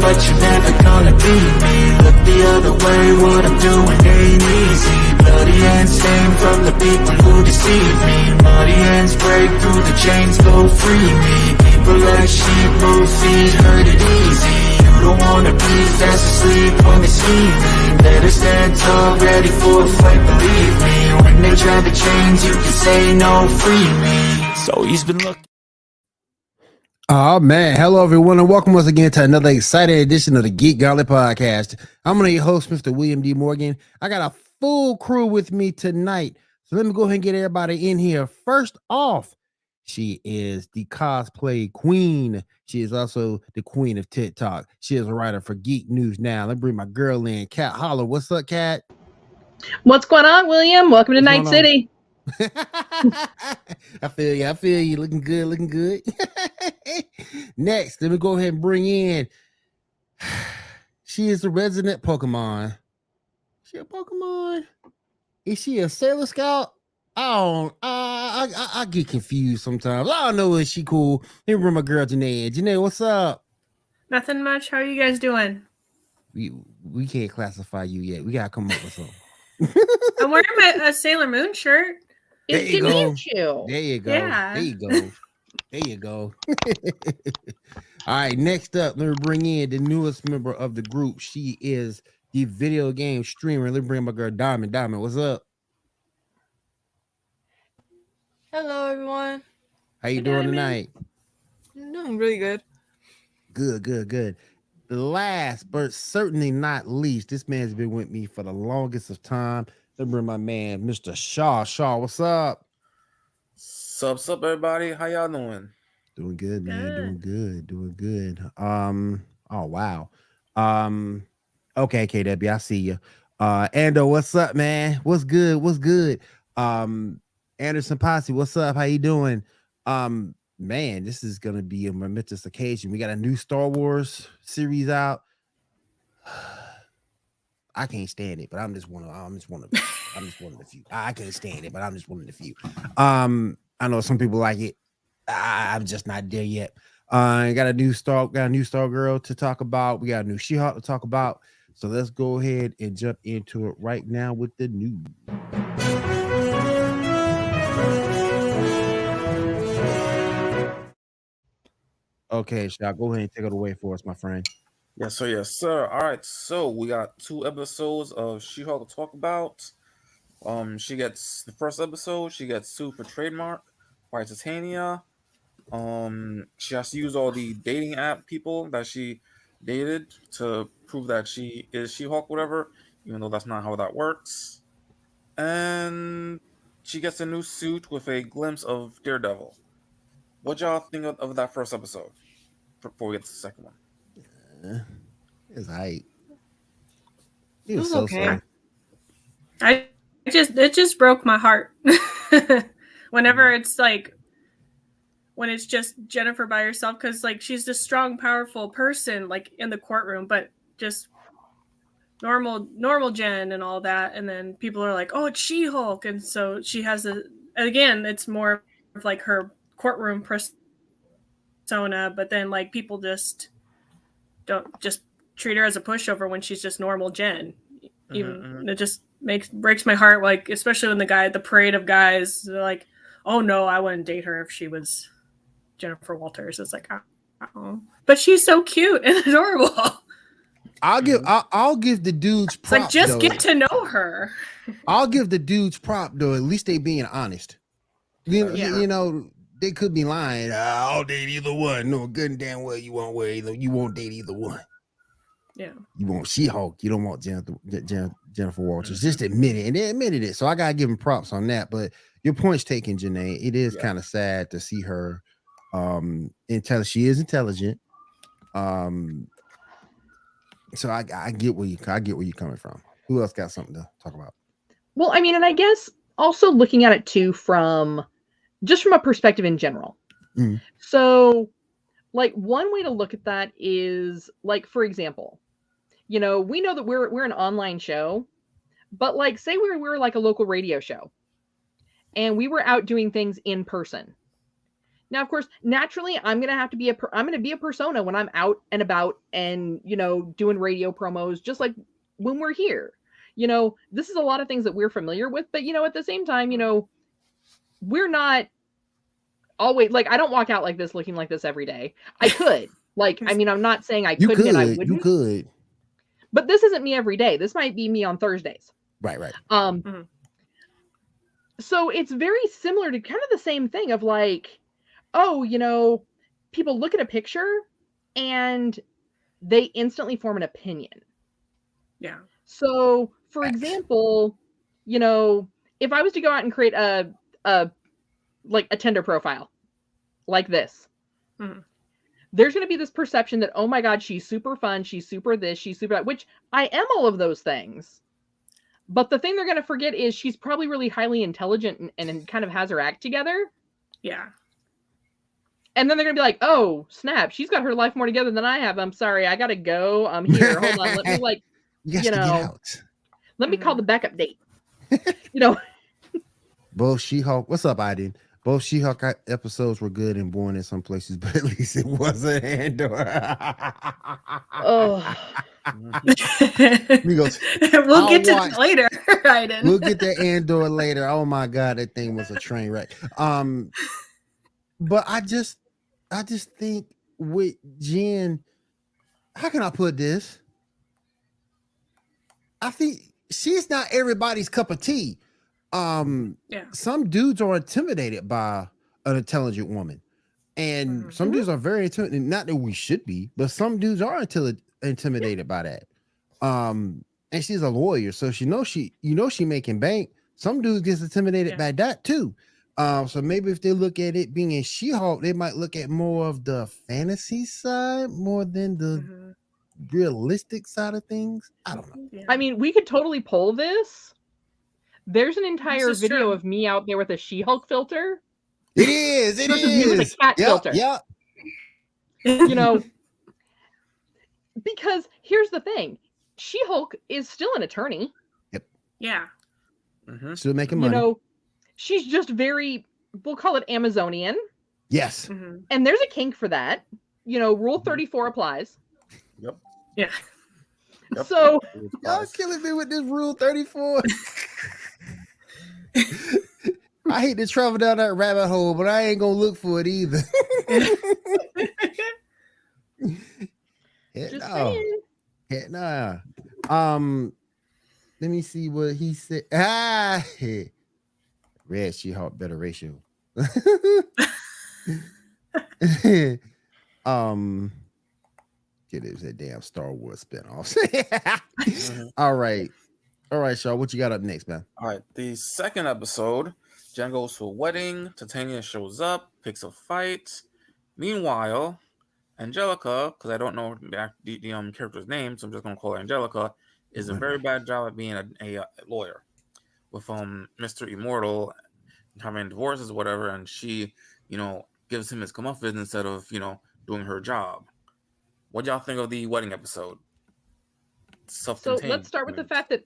but you're never gonna be me. Look the other way, what I'm doing ain't easy. Bloody hands stained from the people who deceive me. Muddy hands break through the chains, go free me. People like sheep move feet, hurt it easy. You don't wanna be fast asleep when they see me. Better stand tall, ready for a fight, believe me. When they try to change, you can say no, free me. So he's been looking. Oh man, hello everyone, and welcome once again to another exciting edition of the Geek Gauntlet podcast. I'm one of your hosts, Mr. William D. Morgan. I got a full crew with me tonight, so let me go ahead and get everybody in here. First off, she is the cosplay queen. She is also the queen of TikTok. She is a writer for Geek News Now. Let me bring my girl in, Kat Holler. What's up, Kat? What's going on, William? Welcome to Night City. I feel you. Looking good. Next, let me go ahead and bring in. She is a resident Pokemon. Is she a Pokemon? Is she a Sailor Scout? I get confused sometimes. I don't know if she cool. Let me bring my girl Janae. Janae, what's up? Nothing much. How are you guys doing? We can't classify you yet. We gotta come up with something. I'm wearing a Sailor Moon shirt. There you go. There you go. Yeah. There you go. All right, next up, let me bring in the newest member of the group. She is the video game streamer. Let me bring my girl Diamond. Diamond, what's up? Hello, everyone. How you doing tonight? I'm doing really good. Good. Last but certainly not least, this man's been with me for the longest of time. Let me bring my man, Mr. Shaw. Shaw, what's up? Sup, everybody? How y'all doing? Doing good, man. Doing good. Oh wow. Okay, KW, I see you. Ando, what's up, man? What's good? Anderson Posse, what's up? How you doing? Man, this is gonna be a momentous occasion. We got a new Star Wars series out. I can't stand it, but I'm just one of the few. I can't stand it, but I'm just one of the few. I know some people like it. I'm just not there yet. Got a new Star Girl to talk about. We got a new She-Hulk to talk about. So let's go ahead and jump into it right now with the news. Okay, Shah, go ahead and take it away for us, my friend. Yes, sir. All right, so we got 2 episodes of She-Hulk to talk about. She gets the first episode. She gets sued for trademark by Titania. She has to use all the dating app people that she dated to prove that she is She-Hulk, whatever, even though that's not how that works. And she gets a new suit with a glimpse of Daredevil. What y'all think of that first episode before we get to the second one? It's hype. It was okay. It just broke my heart. Whenever it's like, when it's just Jennifer by herself, because like she's this strong, powerful person, like in the courtroom, but just normal Jen and all that, and then people are like, "Oh, it's She-Hulk," and so she has again, it's more of like her courtroom persona, but then like people just don't just treat her as a pushover when she's just normal Jen. It just breaks my heart, like especially when the parade of guys, they're like, "Oh no, I wouldn't date her if she was Jennifer Walters." It's like, oh, but she's so cute and adorable. I'll give the dudes props. It's like, just though. get to know her. I'll give the dudes prop though. At least they being honest. You know, they could be lying. I'll date either one. No, good and damn well you won't date either one. Yeah. You want She-Hulk. You don't want Jennifer Walters. Just admit it. And they admitted it. So I gotta give them props on that. But your point's taken, Janae. It is kind of sad to see her she is intelligent. So I get where you're coming from. Who else got something to talk about? Well, I mean, and I guess also looking at it too from a perspective in general. Mm. So like one way to look at that is like, for example, we know that we're an online show, but like say we're like a local radio show and we were out doing things in person. Now, of course, naturally, I'm gonna have to be I'm gonna be a persona when I'm out and about and doing radio promos, just like when we're here. This is a lot of things that we're familiar with, but at the same time, we're not always like I don't walk out like this looking like this every day. I could. I'm not saying I couldn't and I wouldn't. You could. But this isn't me every day. This might be me on Thursdays. Right. So it's very similar to kind of the same thing of like, people look at a picture and they instantly form an opinion. Yeah. So, for example, if I was to go out and create a Tinder profile like this, there's going to be this perception that, oh my God, she's super fun. She's super this, she's super that, which I am all of those things. But the thing they're going to forget is she's probably really highly intelligent and kind of has her act together. Yeah. And then they're going to be like, oh, snap. She's got her life more together than I have. I'm sorry. I got to go. I'm here. Hold on. Let me let me call the backup date. Both She-Hulk. What's up, Aiden? Both She-Hulk episodes were good and boring in some places, but at least it wasn't Andor. Oh. We'll get to that later, Aiden. We'll get to Andor later. Oh my God, that thing was a train wreck. But I just think with Jen, how can I put this? I think she's not everybody's cup of tea. Some dudes are intimidated by an intelligent woman, and some dudes are very intimidated. Not that we should be, but some dudes are intimidated by that. And she's a lawyer, so she making bank. Some dudes get intimidated by that too. So maybe if they look at it being in She-Hulk, they might look at more of the fantasy side more than the realistic side of things. I don't know. I mean, we could totally pull this. There's an entire video of me out there with a She-Hulk filter. It is. It is. Me with a cat filter. Yeah. Because here's the thing. She-Hulk is still an attorney. Yep. Yeah. Still making money. She's just very, we'll call it Amazonian. Yes. And there's a kink for that. Rule 34 applies. Yep. Yeah. Yep. So y'all killing me with this Rule 34. I hate to travel down that rabbit hole, but I ain't gonna look for it either. Just saying. Nah. Let me see what he said. Red She-Hulk better ratio. Get it, that damn Star Wars spinoff. All right, Shaw. What you got up next, man? All right, the second episode, Jen goes to a wedding. Titania shows up, picks a fight. Meanwhile, Angelica, because I don't know the character's name, so I'm just gonna call her Angelica, is a very bad job at being a lawyer. With Mr. Immortal having divorces or whatever, and she, gives him his comeuppance instead of, doing her job. What y'all think of the wedding episode? So let's start with the fact that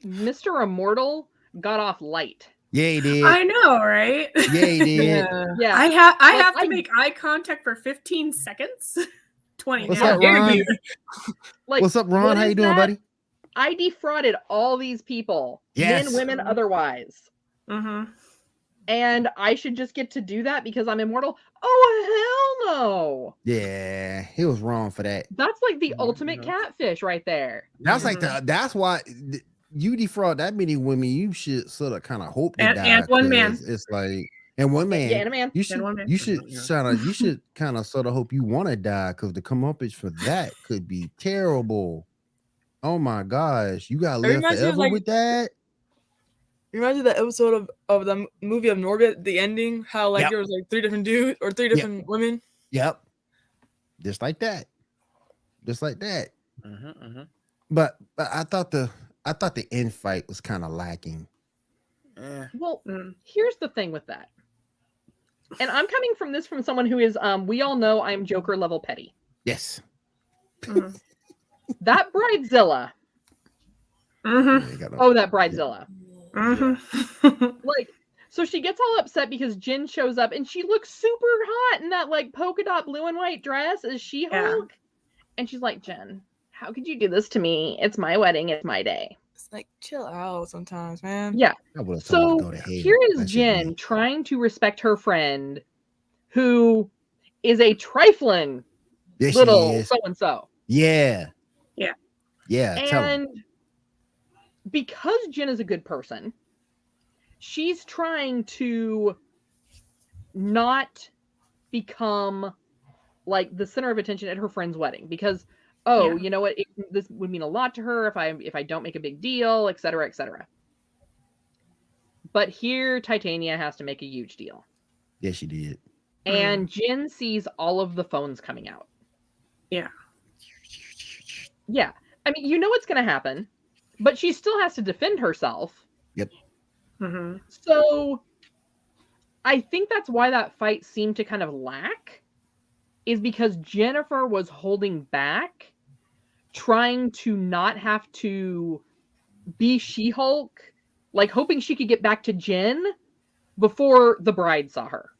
Mr. Immortal got off light. Yeah, he did. I know, right? Yeah, he did. Yeah. I have to make eye contact for 15 seconds. 20. What's up, Ron? What's up, Ron? How you doing, buddy? I defrauded all these people. Yes. Men, women, otherwise. And I should just get to do that because I'm immortal? Oh, hell no. Yeah, he was wrong for that. That's like the ultimate catfish right there. That's that's why you defraud that many women, you should sort of kind of hope to die. And one man. It's like, and one man. Yeah, and a man. You should kind of sort of hope you want to die, because the comeuppance for that could be terrible. Oh my gosh, you gotta live forever with that. Reminds me of the episode of the movie of Norbit, the ending, how there was like 3 different dudes or 3 different women. Yep. Just like that. But I thought the end fight was kind of lacking. Well, here's the thing with that. And I'm coming from this from someone who is we all know I'm Joker level petty. Yes. That Bridezilla. Oh, that Bridezilla. So she gets all upset because Jin shows up and she looks super hot in that like polka dot blue and white dress as She-Hulk. Yeah. And she's like, Jen, how could you do this to me? It's my wedding. It's my day. It's like, chill out sometimes, man. Yeah. I would have told her So to go to hell. here is That's just Jen me. trying to respect her friend who is a trifling Yes, she little is. so-and-so. Yeah. Yeah. Yeah. Tell him. And because Jen is a good person, she's trying to not become like the center of attention at her friend's wedding because, you know what, this would mean a lot to her if I don't make a big deal, etc., etc. But here, Titania has to make a huge deal. Yes, she did. And Jin sees all of the phones coming out. Yeah. Yeah. I mean, you know what's going to happen, but she still has to defend herself. Yep. Mm-hmm. So I think that's why that fight seemed to kind of lack, is because Jennifer was holding back, trying to not have to be She-Hulk, like hoping she could get back to Jen before the bride saw her.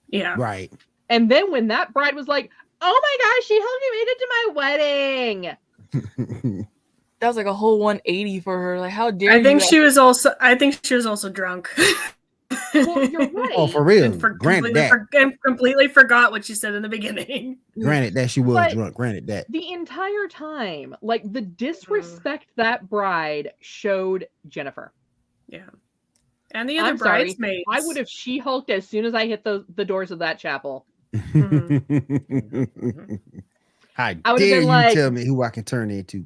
Yeah. Right. And then when that bride was like, oh my gosh, She-Hulk, you made it to my wedding. That was like a whole 180 for her. Like, how dare I think you? she was also drunk. Well, you're right. Oh, for real. and Granted that. completely forgot what she said in the beginning. Granted that she was But drunk. Granted that. the entire time, like the disrespect that bride showed Jennifer. Yeah. And the other I'm sorry, bridesmaids. I would have She-Hulked as soon as I hit the doors of that chapel. How I would've dare been you like- tell me who I can turn into?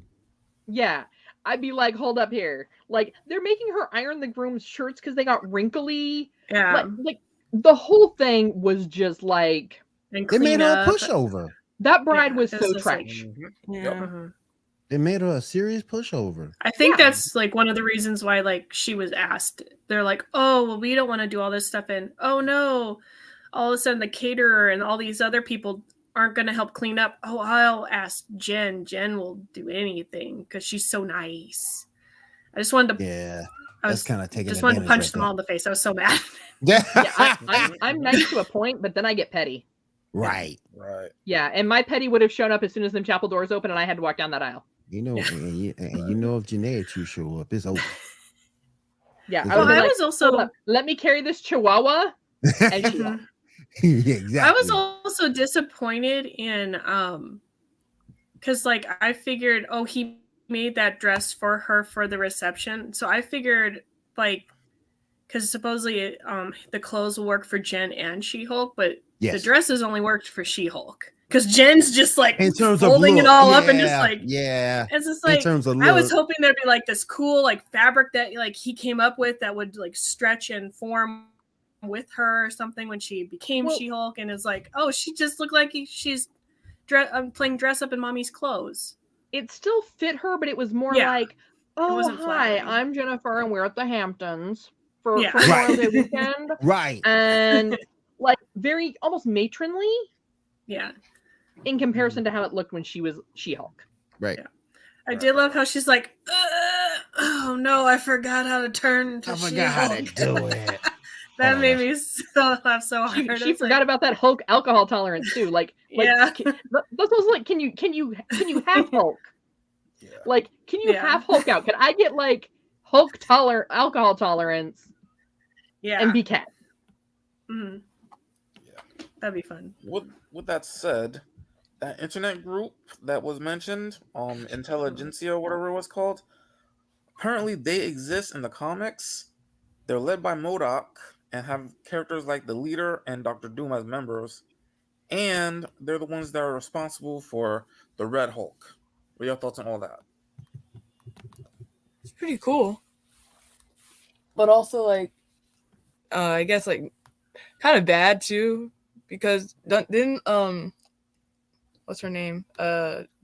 Yeah. I'd be like, hold up here. Like, they're making her iron the groom's shirts because they got wrinkly. Yeah. Like the whole thing was just like, And They made clean her a up. pushover. that bride Yeah, was it so was just like- trash. Yeah. Mhm. They made her a serious pushover. I think Yeah. that's like one of the reasons why like she was asked. They're like, oh, well, we don't want to do all this stuff, and oh no, all of a sudden the caterer and all these other people aren't going to help clean up. Oh, I'll ask Jen. Jen will do anything because she's so nice. I just wanted to. Yeah. I That's was kind of taking just wanted to advantage punch right them all in the face. I was so mad. there. Yeah, I'm nice to a point, but then I get petty. Right. Right. Yeah, and my petty would have shown up as soon as them chapel doors open and I had to walk down that aisle. You know, and you know if Janae two show up, it's over. Yeah, Well, I, I like, was also. "Hold up, let me carry this chihuahua. And she left. Yeah, exactly. I was also disappointed in because like I figured, oh, he made that dress for her for the reception, so I figured like because supposedly the clothes will work for Jen and She-Hulk, but Yes. the dresses only worked for She-Hulk because Jen's just like in terms folding of it look, all up and just yeah, like yeah. it's just In like terms of I was look. hoping there'd be like this cool like fabric that like he came up with that would like stretch and form with her or something when she became Well- She-Hulk, and it's like, oh, she just looked like she's playing dress up in mommy's clothes. It still fit her, but it was more Yeah. like, oh, wasn't hi, flattering. I'm Jennifer and we're at the Hamptons for Yeah. Memorial Day Right. weekend. Right. And like very almost matronly Yeah. in comparison to how it looked when she was She-Hulk. Right. Yeah. I did love how she's like, oh no, I forgot how to turn to I forgot how to She-Hulk." do it. That Oh, made me so laugh so hard. She It's forgot like, about that Hulk alcohol tolerance too. Like Yeah. that's also like, can you have Hulk? Yeah. Like, can you Yeah. have Hulk out? Can I get like Hulk alcohol tolerance yeah. and be Cat? Mhm. Yeah. That'd be fun. With that said, that internet group that was mentioned, Intelligentsia or whatever it was called, apparently they exist in the comics. They're led by MODOK and have characters like the leader and Dr. Doom as members. And they're the ones that are responsible for the Red Hulk. What are your thoughts on all that? It's pretty cool. But also like I guess like kind of bad too, because didn't what's her name?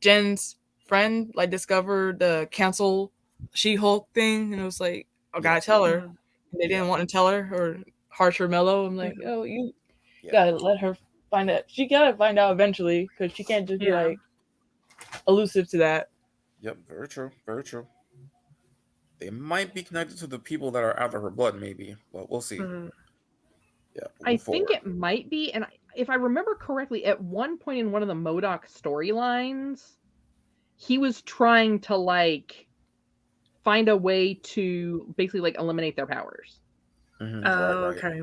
Jen's friend like discovered the cancel She-Hulk thing, and it was like, I gotta tell her. Mhm. And they didn't want to tell her, or harsh or mellow. I'm like, oh, you Yeah. gotta let her find out. She gotta find out eventually, because she can't just be Yeah. like elusive to that. Yep, very true, very true. They might be connected to the people that are after her blood, maybe, but we'll see. Mhm. Yeah, I move think forward. it might be, and if I remember correctly, at one point in one of the MODOK storylines, he was trying to like find a way to basically like eliminate their powers. Right, right. Okay.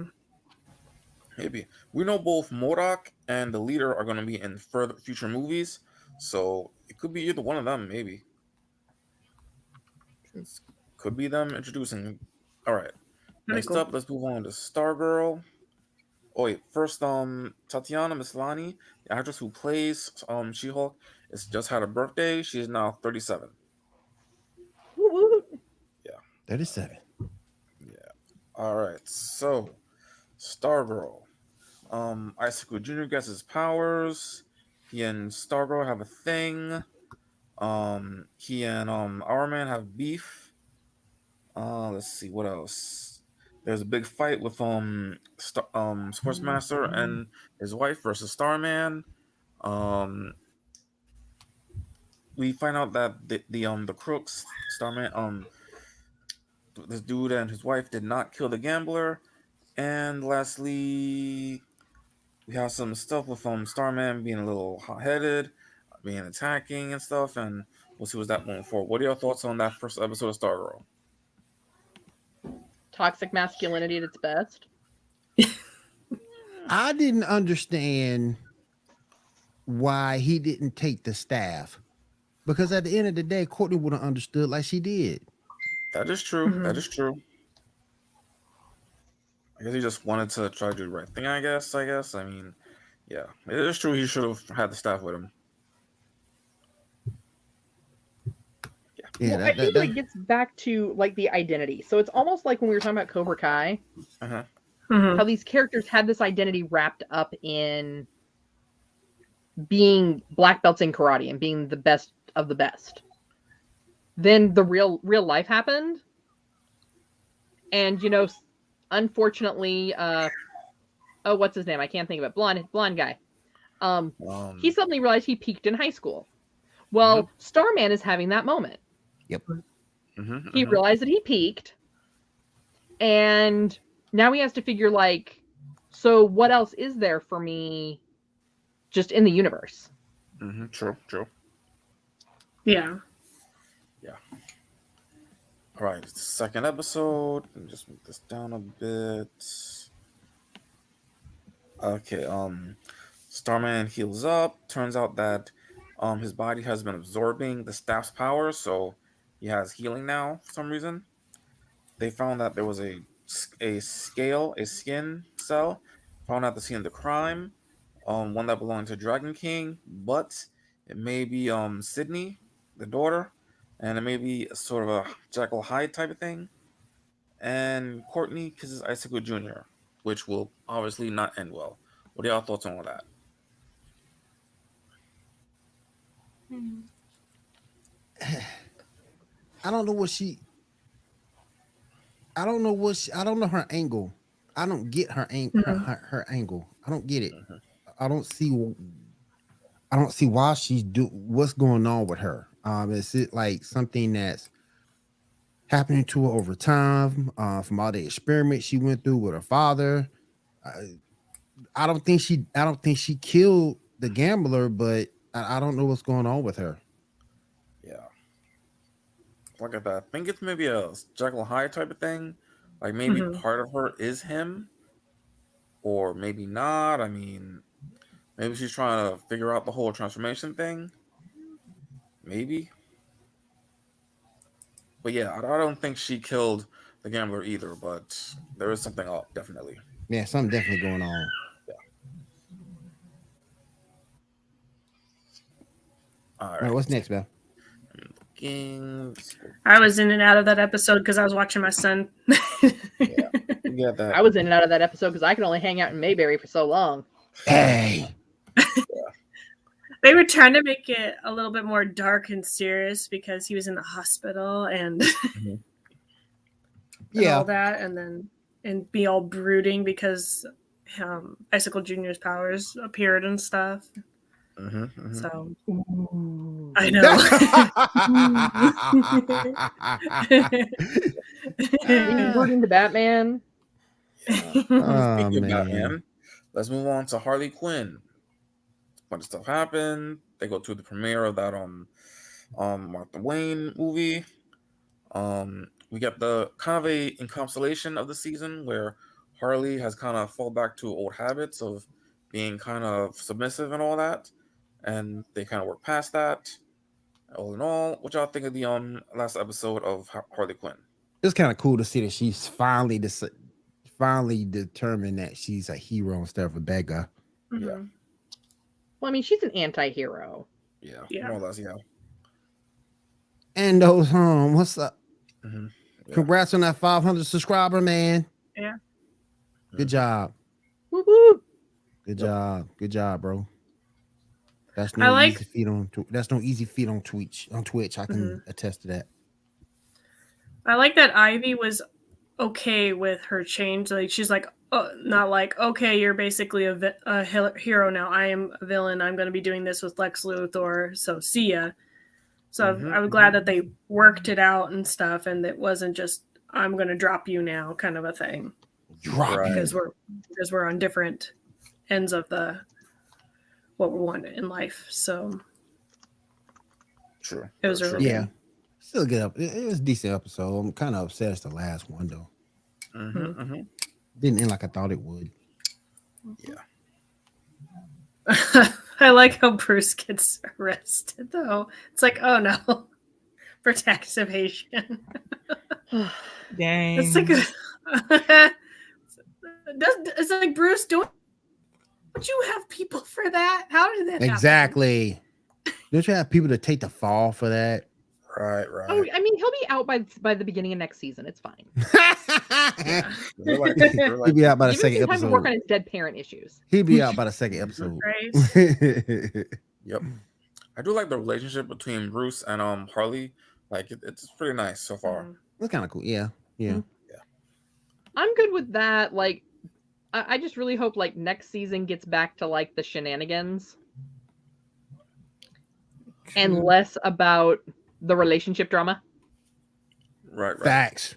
Maybe we know both MODOK and the leader are going to be in further future movies, so it could be either one of them. Maybe it could be them introducing. All right. Pretty Next cool. up, let's move on to Stargirl. Oh wait, first, Tatiana Maslany, the actress who plays She-Hulk, has just had a birthday. She is now 37. Woo woo. 37. Yeah. All right. So, Stargirl. Icicle Jr. gets his powers. He and Stargirl have a thing. He and Our Man have beef. Let's see what else. There's a big fight with Sportsmaster and his wife versus Starman. Um, we find out that the crooks, Starman, this dude and his wife did not kill the gambler. And lastly, we have some stuff with Starman being a little hot-headed, being attacking and stuff, and we'll see what's that moving forward. What are your thoughts on that first episode of Stargirl? Toxic masculinity at its best. I didn't understand why he didn't take the staff, because at the end of the day, Courtney would have understood like she did. That is true. Mhm. That is true. I guess he just wanted to try to do the right thing, I guess. I mean, yeah. It is true he should have had the staff with him. Yeah, Well, I think it gets back to like the identity. So it's almost like when we were talking about Cobra Kai, Uh-huh. Mhm. how these characters had this identity wrapped up in being black belts in karate and being the best of the best. Then the real life happened. And unfortunately, what's his name? I can't think of it. Blonde guy. He suddenly realized he peaked in high school. Well, Starman is having that moment. Yep. He realized that he peaked, and now he has to figure like, so what else is there for me just in the universe? True. Yeah. All right, second episode. Let me just move this down a bit. Okay, Starman heals up. Turns out that his body has been absorbing the staff's power, so he has healing now for some reason. They found that there was a skin cell found at the scene of the crime, one that belonged to Dragon King, but it may be Sydney, the daughter, and it may be sort of a Jekyll Hyde type of thing. And Courtney kisses Icicle Jr., which will obviously not end well. What are y'all thoughts on all that? I don't know what I don't know her angle. I don't get her her angle. I don't get it. I don't see why what's going on with her. Is it like something that's happening to her over time, from all the experiments she went through with her father? I don't think she killed the gambler, but I don't know what's going on with her. Yeah. Like I said, I think it's maybe a Jekyll Hyde type of thing. Like maybe part of her is him, or maybe not. I mean, maybe she's trying to figure out the whole transformation thing. Maybe. But yeah, I don't think she killed the gambler either, but there is something up, definitely. Yeah, something definitely going on. All All right, what's next, Beth? I was in and out of that episode because I was watching my son. Yeah, that. I was in and out of that episode because I could only hang out in Mayberry for so long. Hey. They were trying to make it a little bit more dark and serious because he was in the hospital and, and all that, and be all brooding because Icicle Jr.'s powers appeared and stuff. So I know. Brooding to Batman. Oh, Speaking of man. Batman, let's move on to Harley Quinn. A bunch of stuff happened. They go to the premiere of that Martha Wayne movie. We get the kind of a encapsulation of the season where Harley has kind of fall back to old habits of being kind of submissive and all that, and they kind of work past that. All in all, what y'all think of the last episode of Harley Quinn? It's kind of cool to see that she's finally determined that she's a hero instead of a bad guy. Yeah. Well, I mean, she's an anti-hero. Yeah, Yeah. more or less, yeah. And those what's up? Yeah. Congrats on that 500 subscriber, man. Yeah. Good job. Woo-hoo. Good job, bro. That's I no like- easy feat on Twitch. On Twitch, I can attest to that. I like that Ivy was okay with her change. Like she's like, not like, okay, you're basically a hero now. I am a villain. I'm going to be doing this with Lex Luthor. So see ya. So I was glad that they worked it out and stuff, and it wasn't just I'm going to drop you now kind of a thing. Drop Right. Because we're on different ends of what we want in life. So True. it was Very really true. Yeah. Still good up. It was a decent episode. I'm kind of upset it's the last one though. Didn't end like I thought it would. I like how Bruce gets arrested though. It's like, oh no, for tax evasion. Dang. It's like it's like, Bruce, don't you have people for that? How did that happen? Exactly. Don't you have people to take the fall for that? Right. Oh, I mean, he'll be out by the beginning of next season. It's fine. They're like, He'll be out by the Give him second some time to work on episode. his dead parent issues. He'll be out by the second episode. Right? Yep. I do like the relationship between Bruce and Harley. Like it's pretty nice so far. That's kind of cool. Yeah. I'm good with that. Like, I just really hope like next season gets back to like the shenanigans and less about the relationship drama. Right. Facts.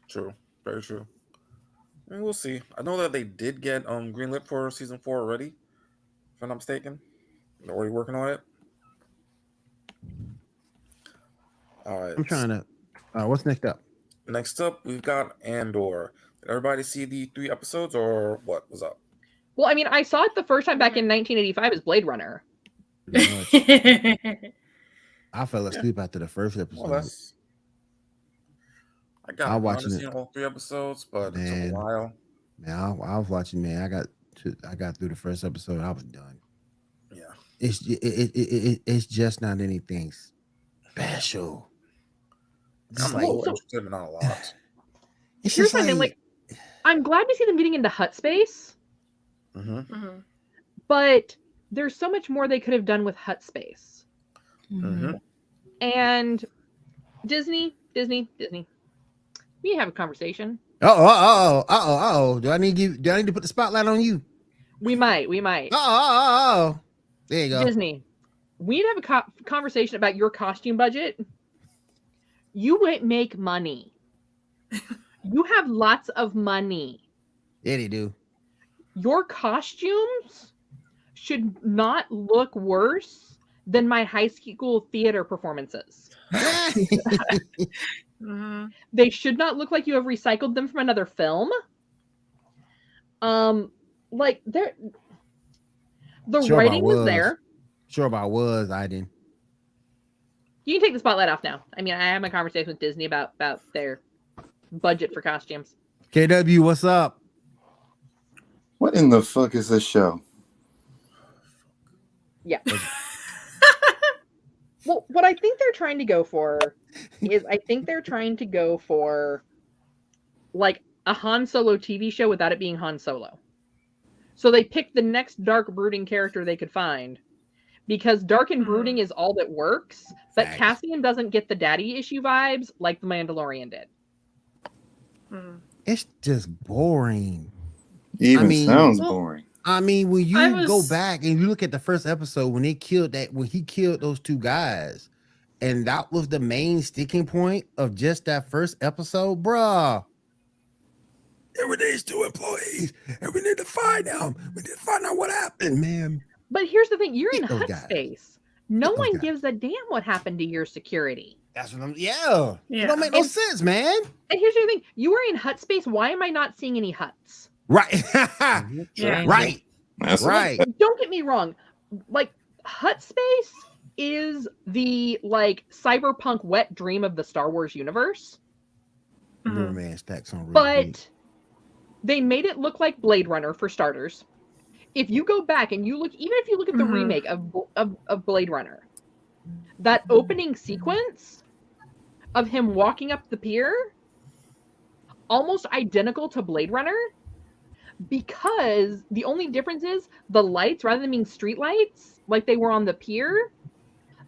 True. Very true. And we'll see. I know that they did get greenlit for season 4 already, if I'm not mistaken. They're already working on it. All right. I'm trying to. What's next up? Next up, we've got Andor. Did everybody see the 3 episodes, or what was up? Well, I mean, I saw it the first time back in 1985 as Blade Runner. I fell asleep after the first episode. Well, I got I'll around watch to it. seeing all 3 episodes, but it Man. took a while. Man, I was watching. Man, I got through the first episode. I was done. Yeah. It's just not anything special. Just I'm like a little interested, but not a lot. it's Here's just my thing, like, I'm glad to see them getting into hut space, but there's so much more they could have done with hut space. And Disney, we have a conversation. Do I need to put the spotlight on you? We might. There you go. Disney, we need to have a conversation about your costume budget. You won't make money. You have lots of money. Yeah, they do. Your costumes should not look worse than my high school theater performances. They should not look like you have recycled them from another film. Like the Sure writing about was there. Sure about was I didn't. You can take the spotlight off now. I mean, I had my conversation with Disney about their budget for costumes. KW, what's up? What in the fuck is this show? Yeah. Well, what I think they're trying to go for is like a Han Solo TV show without it being Han Solo. So they picked the next dark brooding character they could find because dark and brooding is all that works, but Facts. Cassian doesn't get the daddy issue vibes like the Mandalorian did. It's just boring. Even sounds boring. I mean, when you go back and you look at the first episode when he killed those 2 guys, and that was the main sticking point of just that first episode, bruh. There were these 2 employees, and we need to find them. We need to find out what happened, man. But here's the thing: you're in Get those hut guys. space. No Get those one guys. gives a damn what happened to your security. That's what I'm. Yeah. It Yeah. don't make no sense, man. And here's the thing: you are in hut space. Why am I not seeing any huts? Right. Yeah. Right. That's Right. Don't get me wrong. Like hut space is the like cyberpunk wet dream of the Star Wars universe. Little man stacks on real But big. they made it look like Blade Runner for starters. If you go back and you look, even if you look at the remake of Blade Runner, that opening sequence of him walking up the pier, almost identical to Blade Runner, because the only difference is the lights, rather than being street lights like they were on the pier,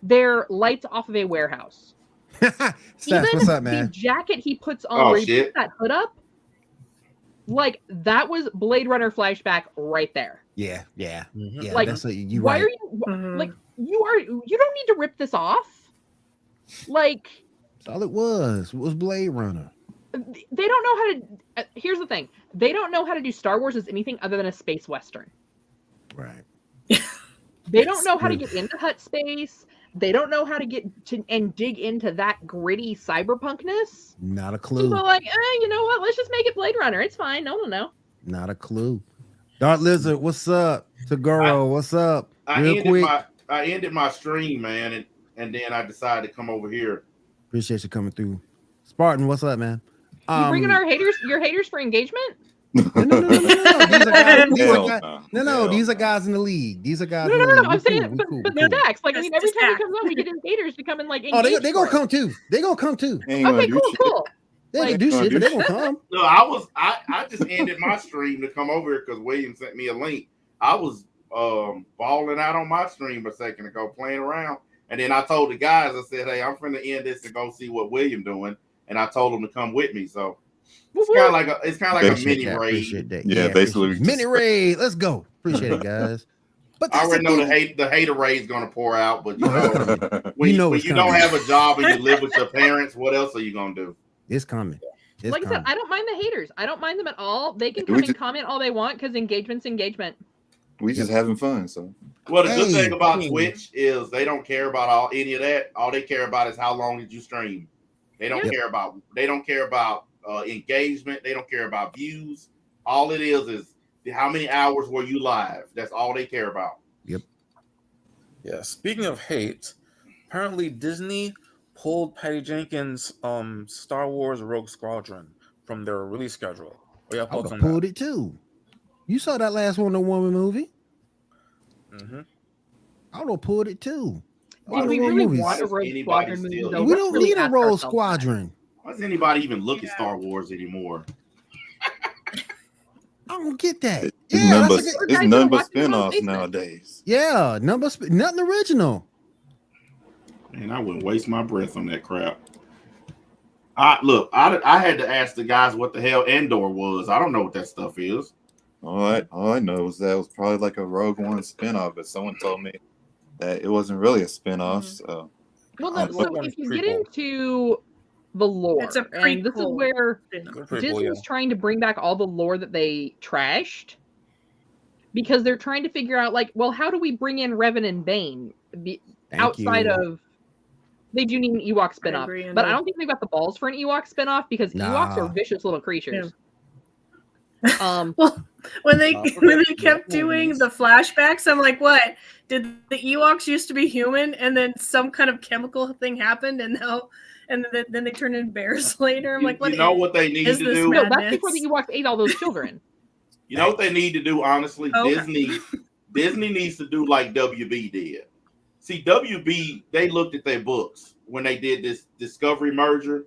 they're lights off of a warehouse. Seth, what's up, the man? jacket he puts on Oh, where he shit. puts that hood up, like that was Blade Runner flashback right there. Yeah. Yeah. Like, That's you why right. are you like you don't need to rip this off. Like That's all it was. It was Blade Runner. they don't know how to. Here's the thing: they don't know how to do Star Wars as anything other than a space western. Right. They don't know how to get into hut space. They don't know how to get to and dig into that gritty cyberpunkness. Not a So clue. they're like, you know what? Let's just make it Blade Runner. It's fine. No. Not a clue. Dark Lizard, what's up? Tagoro, what's up? Real quick. I ended my stream, man, and then I decided to come over here. Appreciate you coming through. Spartan, what's up, man? You bringing your haters for engagement? No. These are guys, Hell no. these are guys in the league. These are guys. No. in the league. I'm We saying, cool, we but cool, we they're cool. Dax. Like, I mean, every Just time he act. comes on, we get his haters becoming like. Oh, they engaged gonna for come it. too. They gonna come too. They ain't gonna Okay, do shit. cool. They Like, can do gonna shit, do but they gonna come. No, I just ended my stream to come over here because William sent me a link. I was balling out on my stream a second ago, playing around, and then I told the guys, I said, "Hey, I'm finna end this and go see what William doing," and I told them to come with me. So it's kind of like a Appreciate mini that, raid. appreciate that. Yeah, basically appreciate it. Mini raid. Let's go. Appreciate it, guys. But I that's already know thing. the hater raid is gonna pour out, but you Oh, it's know, coming. when You know when it's you don't coming. have a job and you live with your parents, what else are you gonna do? It's coming. It's like I coming. said, I don't mind the haters. I don't mind them at all. They can We come and just- comment all they want because engagement's engagement. We just having fun, so Well, the good Hey, thing about hey. Twitch is they don't care about any of that. All they care about is how long did you stream. They don't Yep. care about engagement. They don't care about views. All it is how many hours were you live. That's all they care about. Yeah. Speaking of hate, apparently Disney pulled Patty Jenkins' Star Wars Rogue Squadron from their release schedule. Oh, yeah, I would thoughts have on pulled that? it too. You saw that last Wonder Woman movie? Mm-hmm. I would have pulled it too. Why Did we does really any- want a does Rogue anybody Squadron movie? still- Though? We Let's don't really need a ask Rogue ourselves that. Squadron. Why does anybody even look at Star Wars anymore? I don't get that. it's Yeah, none that's but a good- We're it's guys none who but watch it in the spinoffs basement. nowadays. yeah, nothing original. Man, I wouldn't waste my breath on that crap. I had to ask the guys what the hell Endor was. I don't know what that stuff is. All I know is that it was probably like a Rogue One spinoff, but someone told me that it wasn't really a spinoff. So Well, Oh, no, so Rogue One's if you get prequel. into the lore, It's a and this is prequel. where Prequel, Disney's yeah. trying to bring back all the lore that they trashed, because they're trying to figure out, like, well, how do we bring in Revan and Bane outside you. of? They do need an Ewok spinoff, agree, but I Andy. don't think they've got the balls for an Ewok spinoff because Ewoks are Nah. vicious little creatures. Well, when they forget when they the kept movies. doing the flashbacks, I'm like, what? Did the Ewoks used to be human, and then some kind of chemical thing happened, and then they turned into bears later? I'm like, what? You know what they need is to this do? No, madness? that's before the Ewoks ate all those children. You know what they need to do, honestly? Okay. Disney needs to do like WB did. See, WB, they looked at their books when they did this Discovery merger.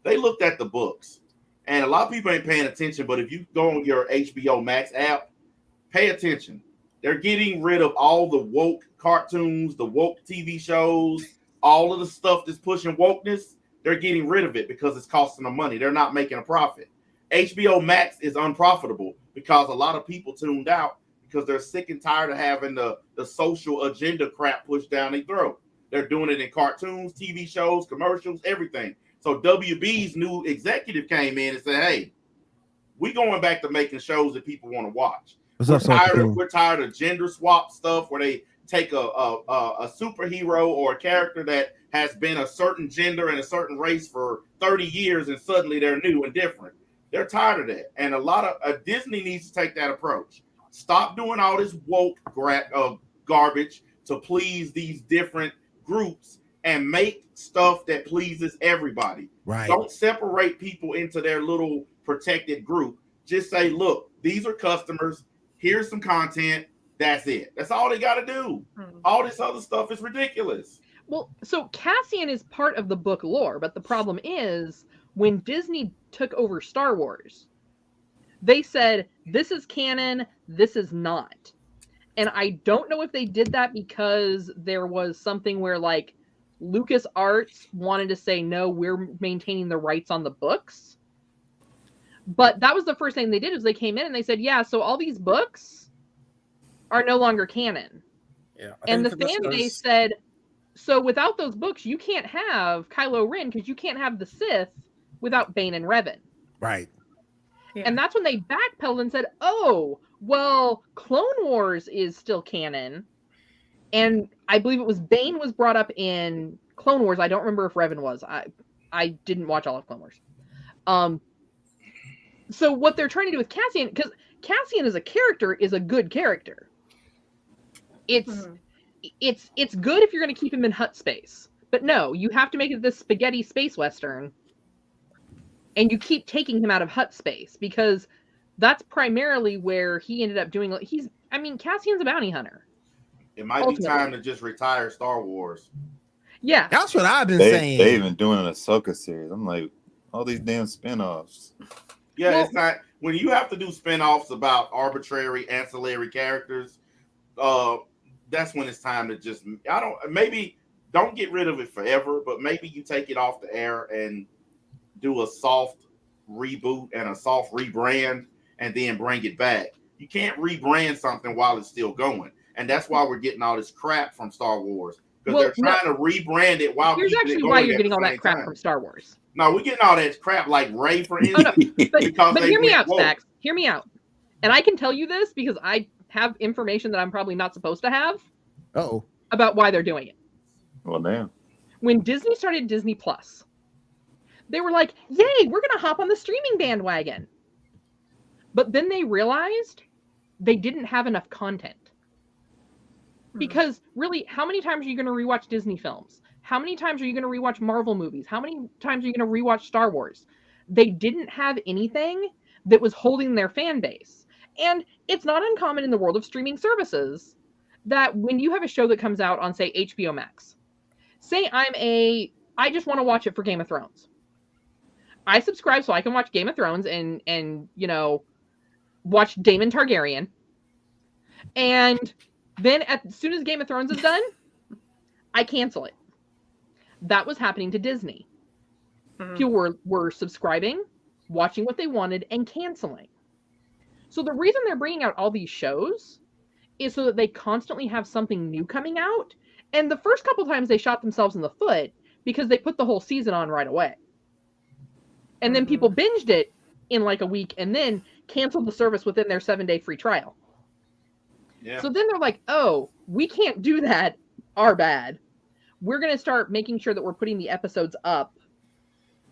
They looked at the books. And a lot of people ain't paying attention, but if you go on your HBO Max app, pay attention. They're getting rid of all the woke cartoons, the woke TV shows, all of the stuff that's pushing wokeness. They're getting rid of it because it's costing them money. They're not making a profit. HBO Max is unprofitable because a lot of people tuned out because they're sick and tired of having the social agenda crap pushed down their throat. They're doing it in cartoons, TV shows, commercials, everything. So WB's new executive came in and said, hey, We going back to making shows that people want to watch. What's up, Soul? We're tired of gender swap stuff where they take a superhero or a character that has been a certain gender and a certain race for 30 years and suddenly they're new and different. They're tired of that. And a lot of Disney needs to take that approach. Stop doing all this woke garbage to please these different groups and make stuff that pleases everybody. Right. Don't separate people into their little protected group. Just say, look, these are customers. Here's some content. That's it. That's all they got to do. All this other stuff is ridiculous. Well, so Cassian is part of the book lore, but the problem is when Disney took over Star Wars, they said, this is canon, this is not. And I don't know if they did that because there was something where, like, LucasArts wanted to say, no, we're maintaining the rights on the books. But that was the first thing they did, is they came in and they said, yeah, so all these books are no longer canon. Yeah. And the fan base said, so without those books, you can't have Kylo Ren because you can't have the Sith without Bane and Revan. Right. Yeah. And that's when they backpedaled and said, oh, well, Clone Wars is still canon. And I believe it was Bane was brought up in Clone Wars. I don't remember if Revan was. I didn't watch all of Clone Wars. So what they're trying to do with Cassian, because Cassian as a character is a good character. It's good if you're going to keep him in Hutt space. But no, you have to make it this spaghetti space western. And you keep taking him out of Hutt space because that's primarily where he ended up doing. Cassian's a bounty hunter. It might be time to just retire Star Wars. Yeah. That's what I've been saying. They've been doing an Ahsoka series. I'm like, all these damn spinoffs. Yeah, Well, it's not when you have to do spinoffs about arbitrary ancillary characters. That's when it's time to just don't get rid of it forever, but maybe you take it off the air and do a soft reboot and a soft rebrand and then bring it back. You can't rebrand something while it's still going. And that's why we're getting all this crap from Star Wars. Because they're trying to rebrand it while here's keeping it actually going why you're at getting the all that same crap time. from Star Wars. No, we're getting all that crap like Ray, for instance. But hear me out, woke. Stacks. Hear me out. And I can tell you this because I have information that I'm probably not supposed to have about why they're doing it. Well, damn. When Disney started Disney Plus, they were like, yay, we're going to hop on the streaming bandwagon. But then they realized they didn't have enough content. Because really, how many times are you going to rewatch Disney films? How many times are you going to rewatch Marvel movies? How many times are you going to rewatch Star Wars? They didn't have anything that was holding their fan base. And it's not uncommon in the world of streaming services that when you have a show that comes out on, say, HBO Max, say I just want to watch it for Game of Thrones. I subscribe so I can watch Game of Thrones and watch Daemon Targaryen. And then as soon as Game of Thrones is done, I cancel it. That was happening to Disney. People were subscribing, watching what they wanted, and canceling. So the reason they're bringing out all these shows is so that they constantly have something new coming out. And the first couple times they shot themselves in the foot because they put the whole season on right away. And then people binged it in like a week and then canceled the service within their 7-day free trial. Yeah. So then they're like, oh, we can't do that. Our bad. We're going to start making sure that we're putting the episodes up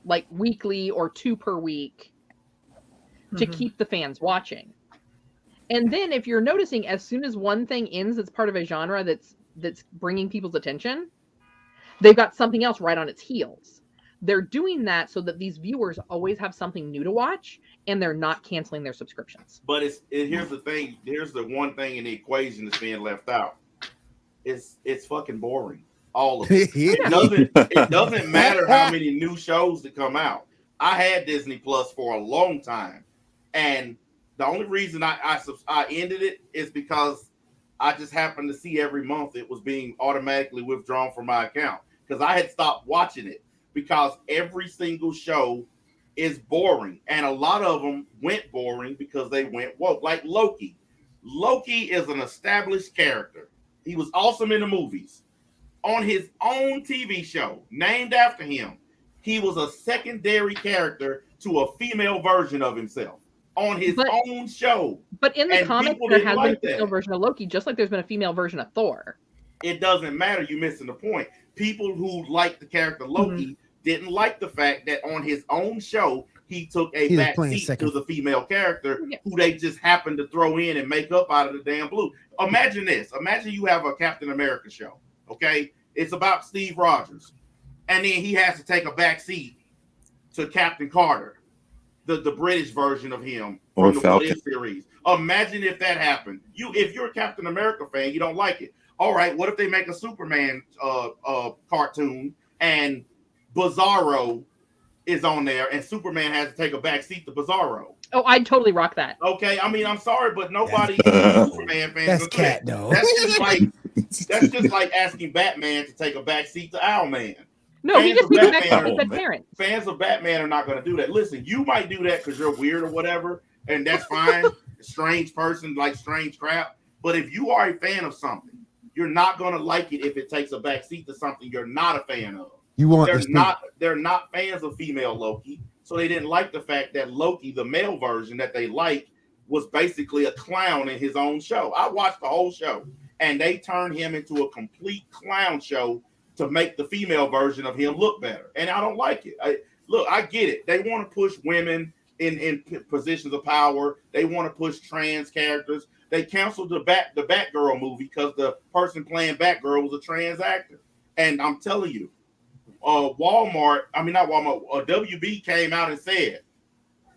like weekly or 2 per week to keep the fans watching. And then if you're noticing, as soon as one thing ends that's part of a genre that's bringing people's attention, they've got something else right on its heels. They're doing that so that these viewers always have something new to watch and they're not canceling their subscriptions. But here's the thing. Here's the one thing in the equation that's being left out. It's fucking boring. All of it. It doesn't matter how many new shows that come out. I had Disney Plus for a long time, and the only reason I ended it is because I just happened to see every month it was being automatically withdrawn from my account because I had stopped watching it because every single show is boring, and a lot of them went boring because they went woke. Like Loki. Loki is an established character. He was awesome in the movies. On his own TV show, named after him, he was a secondary character to a female version of himself. on his own show. But in the And comics, people there didn't has like been a female that. version of Loki, just like there's been a female version of Thor. It doesn't matter. You're missing the point. People who like the character Loki didn't like the fact that on his own show, he took a back seat to the female character who they just happened to throw in and make up out of the damn blue. Imagine this. Imagine you have a Captain America show, okay? It's about Steve Rogers. And then he has to take a back seat to Captain Carter, the British version of him from the What If series. Imagine if that happened. If you're a Captain America fan, you don't like it. All right, what if they make a Superman cartoon and Bizarro is on there and Superman has to take a back seat to Bizarro? Oh, I'd totally rock that. Okay, I mean, I'm sorry, but nobody Superman fans. That's cat though. That's just like asking Batman to take a back seat to Owlman. No, he just takes a back seat to parents. Fans of Batman are not going to do that. Listen, you might do that because you're weird or whatever, and that's fine. Strange person like strange crap. But if you are a fan of something, you're not going to like it if it takes a back seat to something you're not a fan of. They're not fans of female Loki, so they didn't like the fact that Loki, the male version that they like, was basically a clown in his own show. I watched the whole show, and they turned him into a complete clown show to make the female version of him look better. And I don't like it. I get it. They want to push women in positions of power. They want to push trans characters. They canceled the Batgirl movie because the person playing Batgirl was a trans actor. And I'm telling you, WB came out and said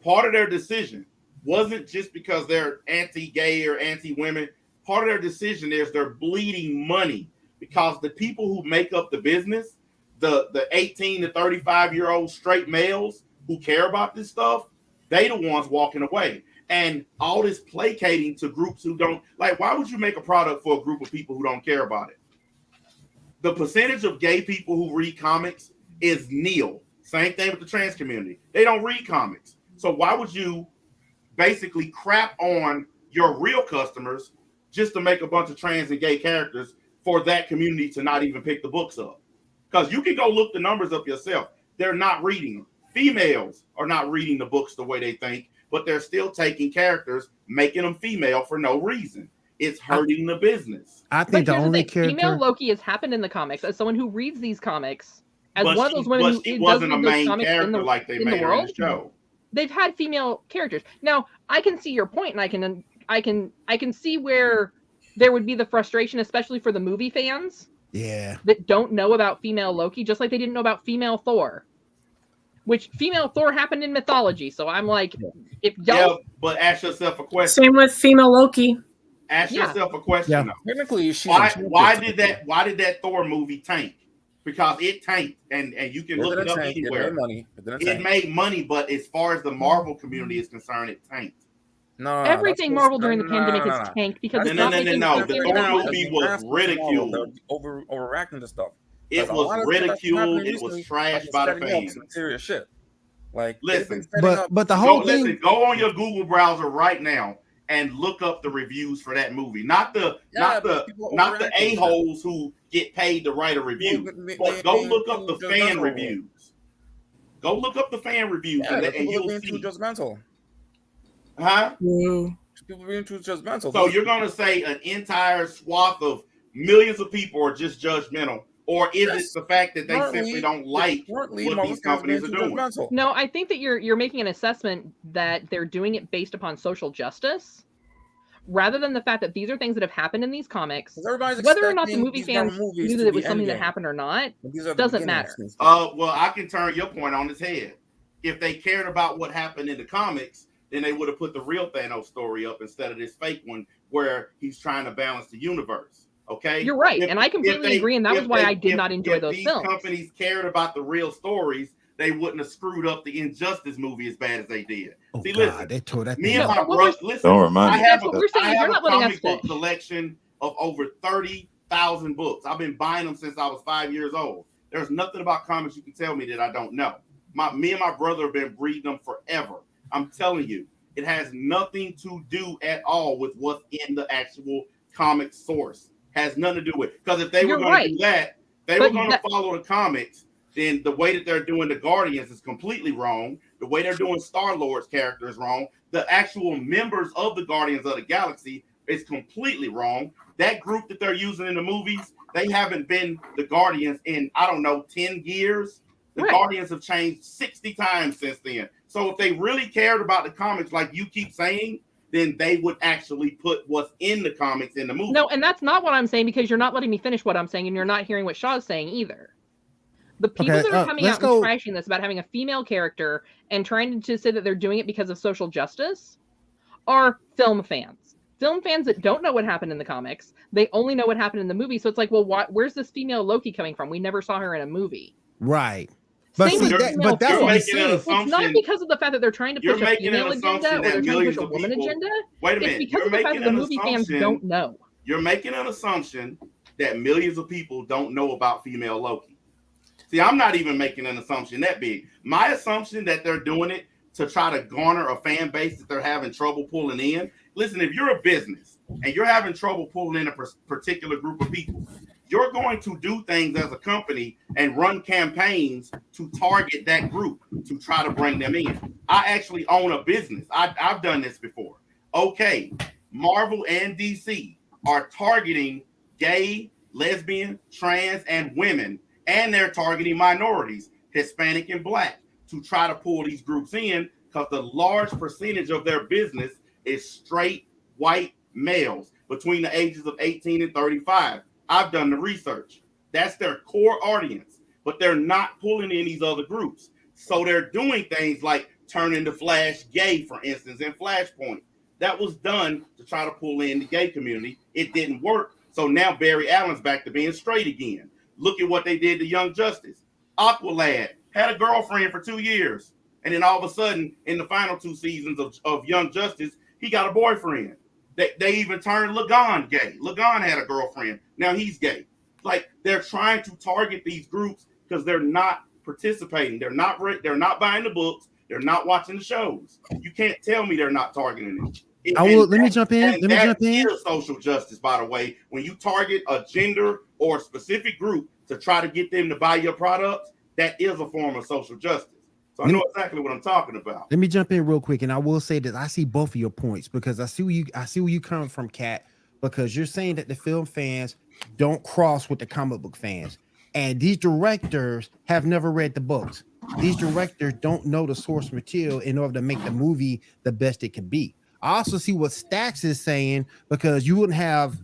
part of their decision wasn't just because they're anti-gay or anti-women. Part of their decision is they're bleeding money because the people who make up the business, the 18 to 35-year-old straight males who care about this stuff, they the ones walking away. And all this placating to groups who don't like, why would you make a product for a group of people who don't care about it? The percentage of gay people who read comics is nil. Same thing with the trans community. They don't read comics. So why would you basically crap on your real customers just to make a bunch of trans and gay characters for that community to not even pick the books up? Because you can go look the numbers up yourself. They're not reading them. Females are not reading the books the way they think, but they're still taking characters, making them female for no reason. It's hurting the business. I think the only character female Loki has happened in the comics as someone who reads these comics as one of those women who she wasn't a main character like they made her in the show. They've had female characters. Now, I can see your point, and I can see where there would be the frustration, especially for the movie fans. Yeah. That don't know about female Loki, just like they didn't know about female Thor. Which female Thor happened in mythology. So I'm like, if y'all but ask yourself a question. Same with female Loki. Ask yourself a question. Yeah. Though. Technically, why did that Thor movie tank? Because it tanked, and you can look it up anywhere. It made money, but as far as the Marvel community is concerned, it tanked. No, everything Marvel during the pandemic is tanked because it's not making no. The Thor movie was ridiculed. Overreacting to stuff. It was ridiculed. It was trashed by the fans. Serious shit. Like, listen, but the whole thing. Listen, go on your Google browser right now and look up the reviews for that movie. Not the a-holes who get paid to write a review. But go look up the fan reviews. Go look up the fan reviews and you'll see. Too judgmental. Huh? People being too judgmental. So you're gonna say an entire swath of millions of people are just judgmental, or is it the fact that they simply don't like what these companies are doing? No, I think that you're making an assessment that they're doing it based upon social justice, rather than the fact that these are things that have happened in these comics. Whether or not the movie fans knew that it was something that happened or not doesn't matter. Well, I can turn your point on its head. If they cared about what happened in the comics, then they would have put the real Thanos story up instead of this fake one where he's trying to balance the universe. Okay, you're right, and I completely agree, and that was why I did not enjoy those films. If these companies cared about the real stories, they wouldn't have screwed up the Injustice movie as bad as they did. Oh, see, God, listen, they tore that. Me and my brother. Listen, don't remind me. I have a comic book collection of over 30,000 books. I've been buying them since I was 5 years old. There's nothing about comics you can tell me that I don't know. Me and my brother have been reading them forever. I'm telling you, it has nothing to do at all with what's in the actual comic source. Has nothing to do with it. Because if they were going to do that, they were going to follow the comics. Then the way that they're doing the Guardians is completely wrong. The way they're doing Star-Lord's character is wrong. The actual members of the Guardians of the Galaxy is completely wrong. That group that they're using in the movies, they haven't been the Guardians in, I don't know, 10 years. The Guardians have changed 60 times since then. So if they really cared about the comics like you keep saying, then they would actually put what's in the comics in the movie. No, and that's not what I'm saying, because you're not letting me finish what I'm saying, and you're not hearing what Shaw's saying either. The people that are coming out and trashing this about having a female character and trying to say that they're doing it because of social justice are film fans. Film fans that don't know what happened in the comics. They only know what happened in the movie. So it's like, well, where's this female Loki coming from? We never saw her in a movie. Right. But, see, but that's what it's not because of the fact that they're trying to push a female agenda or they're trying to push a woman agenda. Wait a minute. It's because of the fact that the movie fans don't know. You're making an assumption that millions of people don't know about female Loki. See, I'm not even making an assumption that big. My assumption that they're doing it to try to garner a fan base that they're having trouble pulling in. Listen, if you're a business and you're having trouble pulling in a particular group of people, you're going to do things as a company and run campaigns to target that group to try to bring them in. I actually own a business. I've done this before. Okay, Marvel and DC are targeting gay, lesbian, trans, and women, and they're targeting minorities, Hispanic and Black, to try to pull these groups in because the large percentage of their business is straight white males between the ages of 18 and 35. I've done the research. That's their core audience, but they're not pulling in these other groups. So they're doing things like turning the Flash gay, for instance, in Flashpoint. That was done to try to pull in the gay community. It didn't work. So now Barry Allen's back to being straight again. Look at what they did to Young Justice. Aqualad had a girlfriend for 2 years. And then all of a sudden, in the final 2 seasons of Young Justice, he got a boyfriend. They even turned Lagan gay. Lagan had a girlfriend. Now he's gay. Like, they're trying to target these groups because they're not participating. They're not buying the books. They're not watching the shows. You can't tell me they're not targeting them. Let me jump in. That is social justice, by the way. When you target a gender or a specific group to try to get them to buy your products, that is a form of social justice. So I know exactly what I'm talking about. Let me jump in real quick, and I will say that I see both of your points because I see where you coming from, Kat, because you're saying that the film fans don't cross with the comic book fans, and these directors have never read the books. These directors don't know the source material in order to make the movie the best it can be. I also see what Stacks is saying because you wouldn't have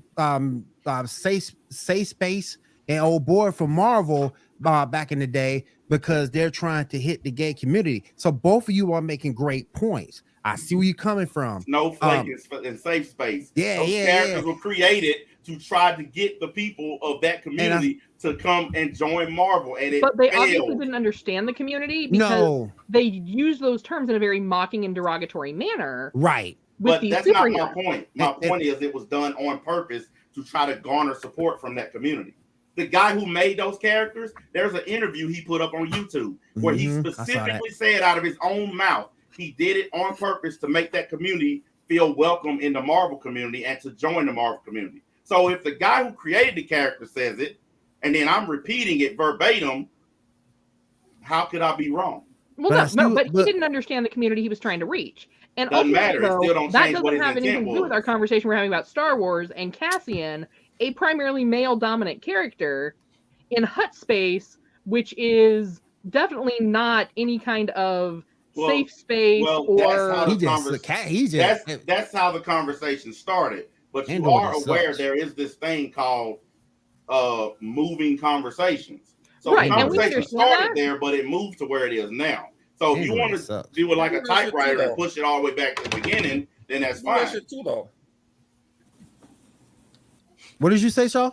safe space and old boy from Marvel back in the day because they're trying to hit the gay community. So both of you are making great points. I see where you're coming from. Snowflake and Safe Space. Those characters were created to try to get the people of that community to come and join Marvel. But they obviously didn't understand the community because they use those terms in a very mocking and derogatory manner. Right. But that's not my point. My point is it was done on purpose to try to garner support from that community. The guy who made those characters, there's an interview he put up on YouTube where he specifically said out of his own mouth, he did it on purpose to make that community feel welcome in the Marvel community and to join the Marvel community. So if the guy who created the character says it, and then I'm repeating it verbatim, how could I be wrong? Well, but he didn't understand the community he was trying to reach. And doesn't matter. It still don't that doesn't have anything to do with our conversation we're having about Star Wars and Cassian, a primarily male-dominant character in Hut Space, which is definitely not any kind of safe space that's how the conversation started. But you are aware there is this thing called moving conversations. So the conversation started there, but it moved to where it is now. So if you want to do it like a typewriter and push it all the way back to the beginning, then that's fine. That shit too, though. What did you say, Shaw?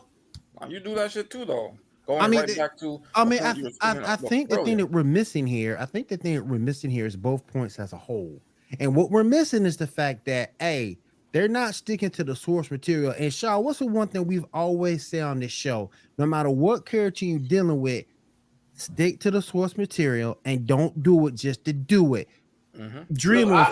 You do that shit too, though. I think the thing that we're missing here, is both points as a whole. And what we're missing is the fact that, A, they're not sticking to the source material. And Shaw, what's the one thing we've always said on this show? No matter what character you're dealing with, stick to the source material and don't do it just to do it. Mm-hmm. Dreamer,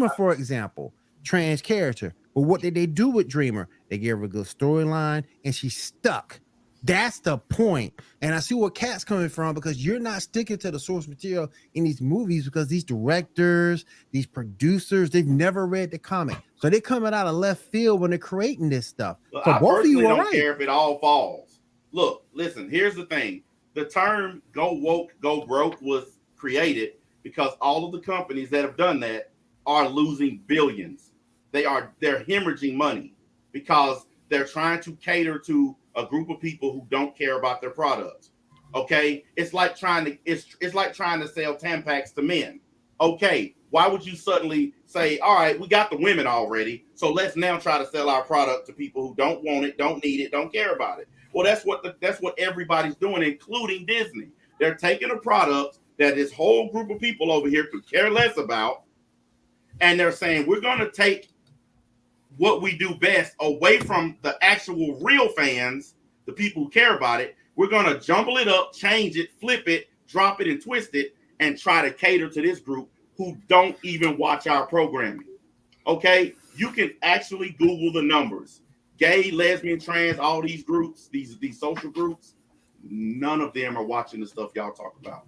for example, trans character. But what did they do with Dreamer? They gave her a good storyline and she stuck. That's the point. And I see where Cat's coming from, because you're not sticking to the source material in these movies, because these directors, these producers, they've never read the comic. So they're coming out of left field when they're creating this stuff. But So I both of you personally are don't right. care if it all falls. Look, listen, here's the thing. The term go woke, go broke was created because all of the companies that have done that are losing billions. They're hemorrhaging money because they're trying to cater to a group of people who don't care about their products. Okay, it's like trying to sell Tampax to men. Okay, why would you suddenly say, all right, we got the women already, so let's now try to sell our product to people who don't want it, don't need it, don't care about it? Well, that's what everybody's doing, including Disney. They're taking a product that this whole group of people over here could care less about, and they're saying, we're going to take what we do best away from the actual real fans, the people who care about it. We're going to jumble it up, change it, flip it, drop it, and twist it, and try to cater to this group who don't even watch our programming. Okay? You can actually Google the numbers. Gay, lesbian, trans, all these groups, these social groups, none of them are watching the stuff y'all talk about.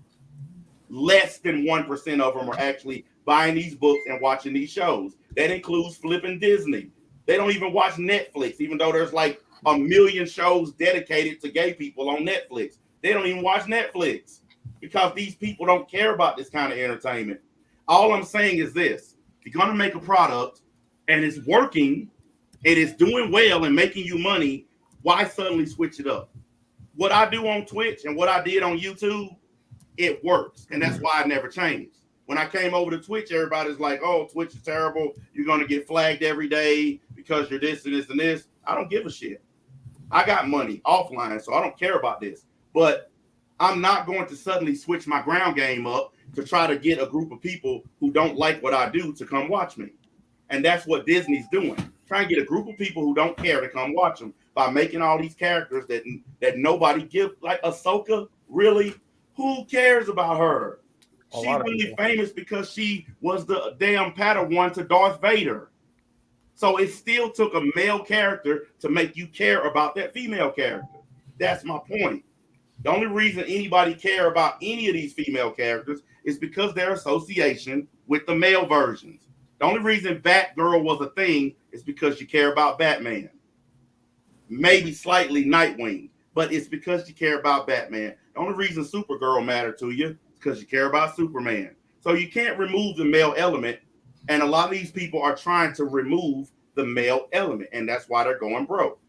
Less than 1% of them are actually buying these books and watching these shows. That includes flipping Disney. They don't even watch Netflix, even though there's like 1 million shows dedicated to gay people on Netflix. They don't even watch Netflix because these people don't care about this kind of entertainment. All I'm saying is this: if you're going to make a product and it's working, it is doing well and making you money, why suddenly switch it up? What I do on Twitch and what I did on YouTube, it works. And that's why I never changed. When I came over to Twitch, everybody's like, oh, Twitch is terrible. You're going to get flagged every day because you're this and this and this. I don't give a shit. I got money offline, so I don't care about this. But I'm not going to suddenly switch my ground game up to try to get a group of people who don't like what I do to come watch me. And that's what Disney's doing. Trying to get a group of people who don't care to come watch them by making all these characters that nobody gives. Like Ahsoka, really? Who cares about her? She's really famous because she was the damn Padawan to Darth Vader. So it still took a male character to make you care about that female character. That's my point. The only reason anybody care about any of these female characters is because their association with the male versions. The only reason Batgirl was a thing is because you care about Batman. Maybe slightly Nightwing, but it's because you care about Batman. The only reason Supergirl mattered to you is because you care about Superman. So you can't remove the male element, and a lot of these people are trying to remove the male element, and that's why they're going broke.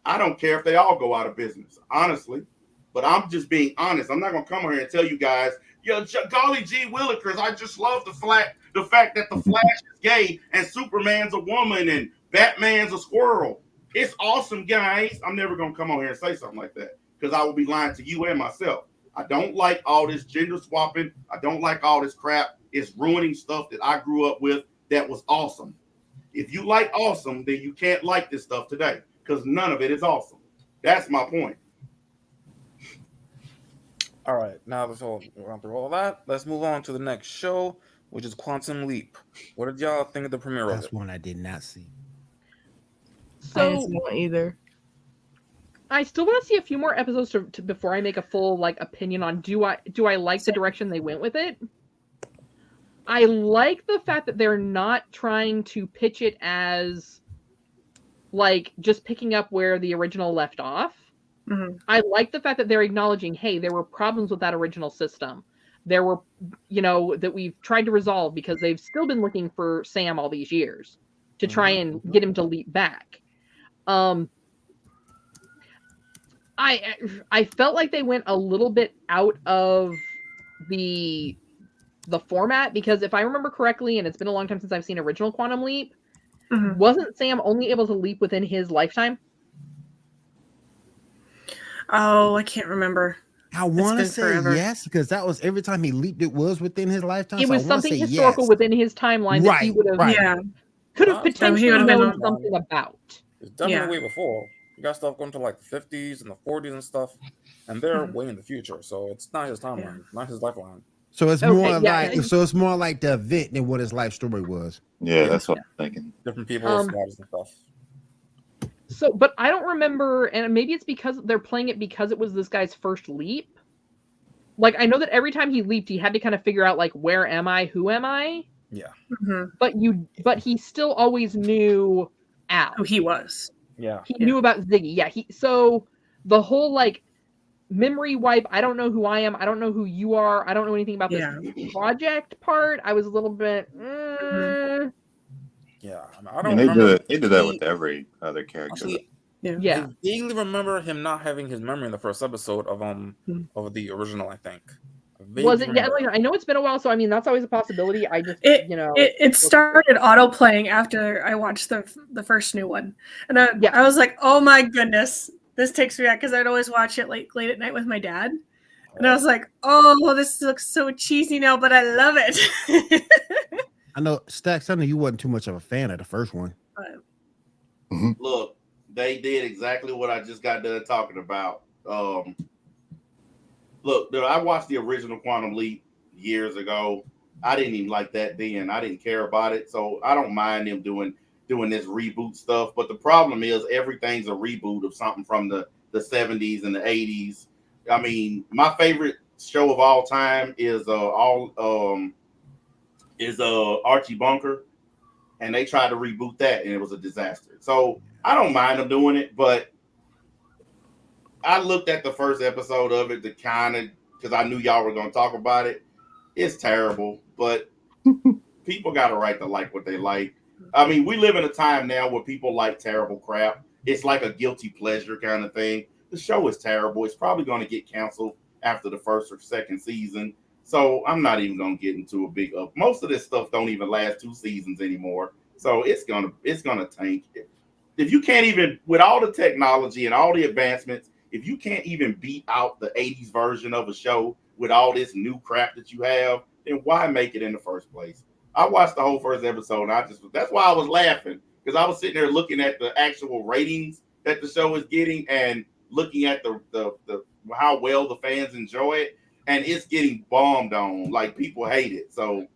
I don't care if they all go out of business, honestly, but I'm just being honest. I'm not going to come here and tell you guys, yo, golly gee willikers, I just love the fact that the Flash is gay and Superman's a woman and Batman's a squirrel. It's awesome, guys. I'm never going to come on here and say something like that because I will be lying to you and myself. I don't like all this gender swapping. I don't like all this crap. It's ruining stuff that I grew up with that was awesome. If you like awesome, then you can't like this stuff today because none of it is awesome. That's my point. All right, now let's all run through all that. Let's move on to the next show, which is Quantum Leap. What did y'all think of the premiere of it? That's one I did not see. I didn't So see one either. I still want to see a few more episodes to before I make a full opinion on do I like the direction they went with it. I like the fact that they're not trying to pitch it as just picking up where the original left off. Mm-hmm. I like the fact that they're acknowledging, hey, there were problems with that original system. There were, that we've tried to resolve because they've still been looking for Sam all these years to try and get him to leap back. I felt like they went a little bit out of the format because if I remember correctly, and it's been a long time since I've seen original Quantum Leap, wasn't Sam only able to leap within his lifetime? Oh, I can't remember. I want to say yes, because that was every time he leaped, it was within his lifetime. It was something historical within his timeline that he would have could have potentially known something about. It's definitely way before. You got stuff going to the 50s and the 40s and stuff, and they're way in the future. So it's not his timeline, not his lifeline. So it's it's more like the event than what his life story was. Yeah, that's what I'm thinking. Different people's lives and stuff. So, but I don't remember, and maybe it's because they're playing it because it was this guy's first leap. Like, I know that every time he leaped, he had to kind of figure out, like, where am I? Who am I? Yeah. But he still always knew Al. Who he was. Yeah. He knew about Ziggy. Yeah. So the whole, like, memory wipe, I don't know who I am. I don't know who you are. I don't know anything about this project part. I was a little bit. Yeah. I mean, they did that with every other character. Actually, yeah. I vaguely remember him not having his memory in the first episode of the original, I think. Was it? Yeah, like, I know it's been a while, so I mean that's always a possibility. I just it started auto playing after I watched the first new one, and I was like, oh my goodness, this takes me back because I'd always watch it late at night with my dad, and I was like, oh, this looks so cheesy now, but I love it. I know, Stacks. I know you wasn't too much of a fan of the first one. Look, they did exactly what I just got done talking about. Look, I watched the original Quantum Leap years ago. I didn't even like that then. I didn't care about it. So I don't mind them doing this reboot stuff. But the problem is everything's a reboot of something from the 70s and the 80s. I mean, my favorite show of all time is Archie Bunker. And they tried to reboot that and it was a disaster. So I don't mind them doing it, but I looked at the first episode of it to kind of, because I knew y'all were going to talk about it. It's terrible, but people got a right to like what they like. I mean, we live in a time now where people like terrible crap. It's like a guilty pleasure kind of thing. The show is terrible. It's probably going to get canceled after the first or second season. So I'm not even going to get into a big up. Most of this stuff don't even last 2 seasons anymore. So it's gonna tank. If you can't even, with all the technology and all the advancements, if you can't even beat out the 80s version of a show with all this new crap that you have, then why make it in the first place? I watched the whole first episode and that's why I was laughing, because I was sitting there looking at the actual ratings that the show is getting and looking at the how well the fans enjoy it, and it's getting bombed on. Like, people hate it. So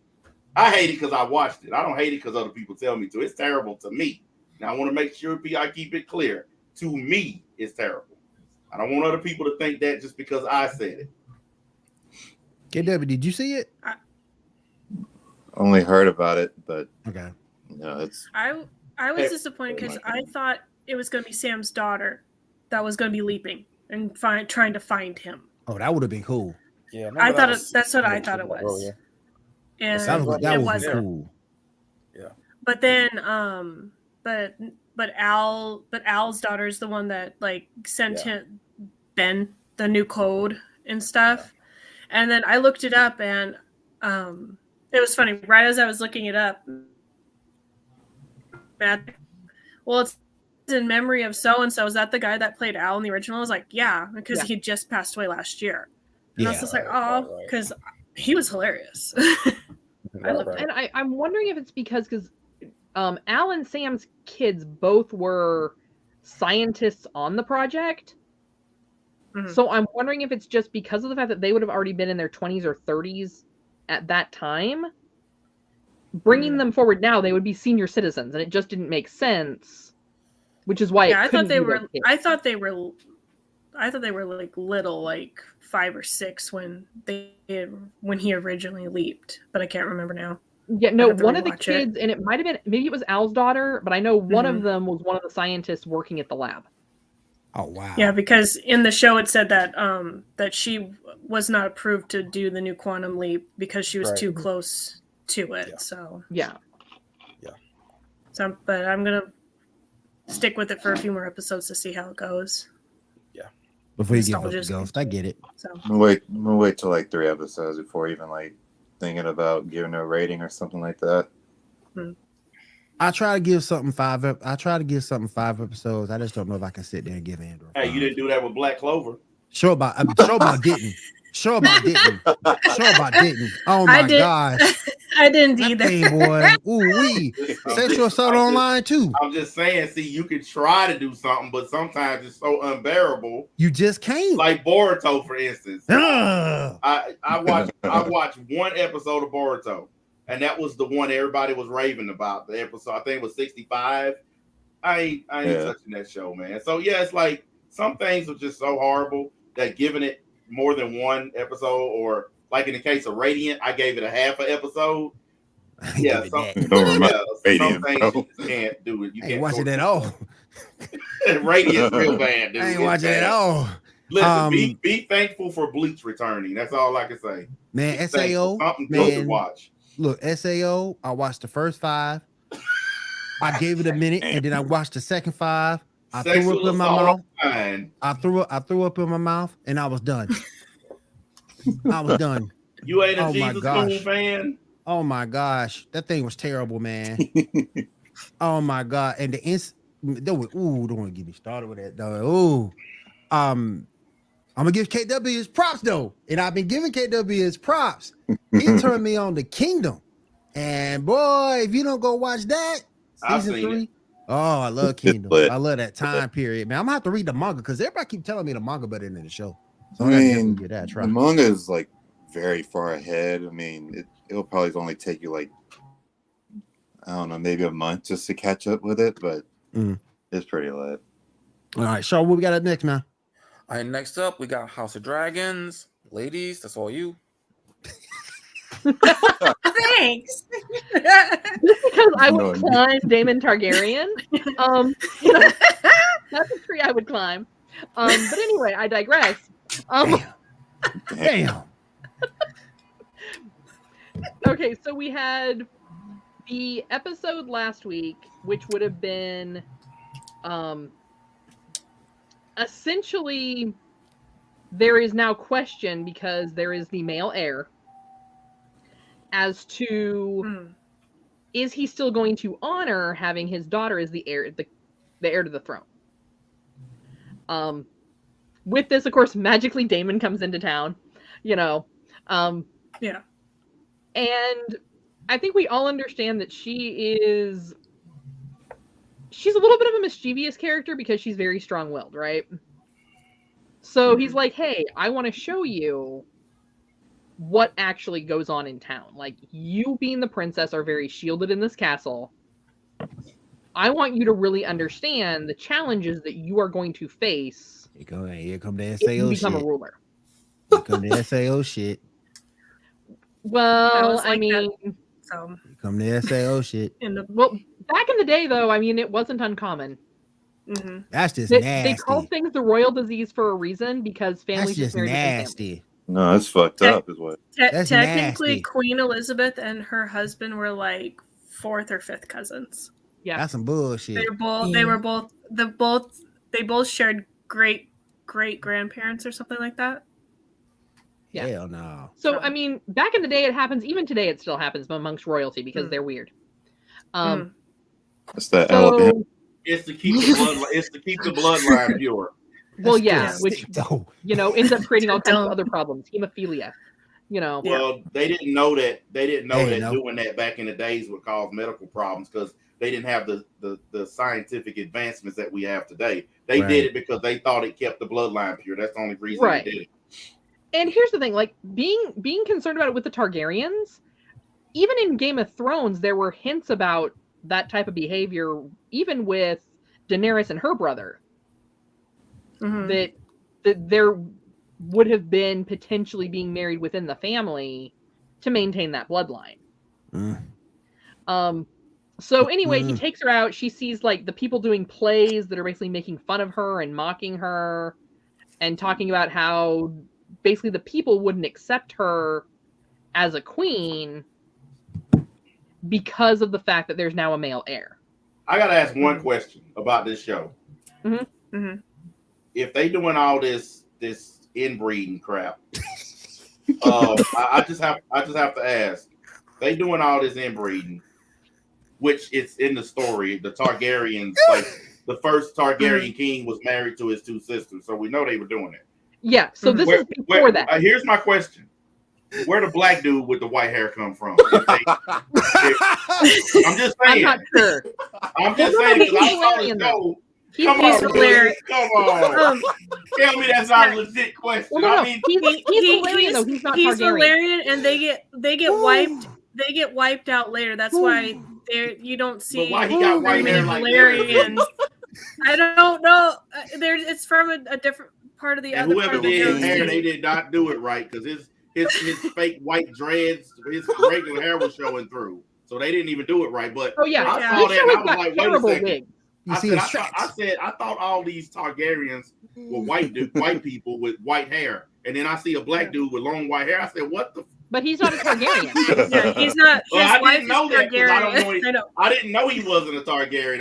I hate it because I watched it. I don't hate it because other people tell me to. It's terrible to me. Now I want to make sure I keep it clear. To me, it's terrible. I don't want other people to think that just because I said it. KW, did you see it? Only heard about it, but okay. No, it's. I was disappointed because I thought it was going to be Sam's daughter that was going to be leaping and trying to find him. Oh, that would have been cool. Yeah, that's what I thought it was. Earlier. And that was cool. Yeah. But then, but Al's daughter is the one that like sent him Ben the new code and stuff. And then I looked it up, and it was funny. Right as I was looking it up, well, it's in memory of so and so. Is that the guy that played Al in the original? I was like, yeah, because he just passed away last year. And I was just like, oh, because he was hilarious. And I'm wondering if it's because Al and Sam's kids both were scientists on the project. Mm-hmm. So I'm wondering if it's just because of the fact that they would have already been in their 20s or 30s at that time. Bringing them forward now, they would be senior citizens, and it just didn't make sense. Which is why I thought they were like little, like 5 or 6 when he originally leaped, but I can't remember now. Yeah, no, one of the kids, and it might have been, maybe it was Al's daughter, but I know one of them was one of the scientists working at the lab. Oh wow! Yeah, because in the show it said that that she was not approved to do the new quantum leap because she was too close to it. Yeah. So yeah. So, but I'm gonna stick with it for a few more episodes to see how it goes. Yeah. Before you give up the ghost, I get it. So I'm gonna wait till like 3 episodes before even like thinking about giving a rating or something like that. I try to give something 5 episodes. I just don't know if I can sit there and give Andrew. Hey, you didn't do that with Black Clover. Sure about didn't. Oh my god. I didn't either. Hey boy. Ooh wee. Sexual assault online too. I'm just saying, see, you can try to do something, but sometimes it's so unbearable. You just can't. Like Boruto, for instance. I watched one episode of Boruto, and that was the one everybody was raving about. The episode, I think it was 65. I ain't touching that show, man. So yeah, it's like some things are just so horrible that giving it more than one episode, or like in the case of Radiant, I gave it a half an episode. Yeah, some things you just can't do it. You can't watch it at all. Radiant's real bad, dude. I ain't watching it at all. Listen, be thankful for Bleach returning. That's all I can say. Man, SAO, something good to watch. Look, SAO, I watched the first 5. I gave it a minute, and then I watched the second 5. I threw up in my mouth. I threw up in my mouth, and I was done. I was done. You ain't a Jesus School fan? Oh my gosh, that thing was terrible, man. Oh my god, and don't want to get me started with that, though. I'm gonna give KW his props though, and I've been giving KW his props. He turned me on to Kingdom, and boy, if you don't go watch that season 3, oh, I love Kingdom. I love that time period, man. I'm gonna have to read the manga because everybody keep telling me the manga better than the show. So I mean, the manga is like very far ahead. I mean, it'll probably only take you like, I don't know, maybe a month just to catch up with it, but it's pretty lit. All right, Shaw, what we got up next, man? All right, next up, we got House of Dragons. Ladies, that's all you. Thanks. Just because I would climb Daemon Targaryen. That's a tree I would climb. But anyway, I digress. Damn. Okay, so we had the episode last week, which would have been essentially there is now question because there is the male heir as to is he still going to honor having his daughter as the heir to the throne. With this, of course, magically Daemon comes into town, yeah. And I think we all understand that she's a little bit of a mischievous character because she's very strong-willed, right? So he's like, hey, I want to show you what actually goes on in town. Like, you being the princess are very shielded in this castle. I want you to really understand the challenges that you are going to face. Here come the SAO you become shit. a ruler. Here come the SAO shit. Well, like I mean, so here come the SAO shit. Well, back in the day, though, I mean, it wasn't uncommon. Mm-hmm. That's just nasty. They called things the royal disease for a reason because families just married nasty. No, that's fucked up, is what. That's technically, nasty. Queen Elizabeth and her husband were like 4th or 5th cousins. Yeah, That's some bullshit. They both shared great grandparents or something like that. Yeah. Hell no. So, I mean, back in the day, it happens. Even today, it still happens amongst royalty because they're weird. That's that so, Alabama. It's to keep the bloodline pure. Well, yeah, which though. ends up creating all kinds of other problems, hemophilia. Well, they didn't know that. They didn't know that doing that back in the days would cause medical problems because they didn't have the scientific advancements that we have today. They did it because they thought it kept the bloodline pure. That's the only reason they did it. And here's the thing, like being concerned about it with the Targaryens, even in Game of Thrones, there were hints about that type of behavior, even with Daenerys and her brother. That there would have been potentially being married within the family to maintain that bloodline. So anyway, he takes her out. She sees like the people doing plays that are basically making fun of her and mocking her and talking about how basically the people wouldn't accept her as a queen because of the fact that there's now a male heir. I got to ask one question about this show. If they doing all this inbreeding crap, I just have to ask. They doing all this inbreeding, which it's in the story. The Targaryens, like the first Targaryen king, was married to his 2 sisters, so we know they were doing it. Yeah. So this is before that. Here's my question: where the black dude with the white hair come from? I'm just saying. I'm not sure. I'm just saying because I saw the show. Come on. Tell me that's not a legit question. Well, no, he's Valyrian, though. He's not He's Targaryen. Valyrian, and they get wiped. They get wiped out later. That's why You don't see. But why he got white hair like Valerians? I don't know. It's from a different part of the and other. whoever Part of the did his galaxy. hair, they did not do it right because his fake white dreads, his regular hair was showing through. So they didn't even do it right. But Oh yeah, I saw that and I was like, wait a terrible second. wig. I thought all these Targaryens were white people with white hair, and then I see a black dude with long white hair. I said, "What the?" But he's not a Targaryen. Yeah, he's not. Well, His I wife didn't know is that because Targaryen. I didn't know he wasn't a Targaryen.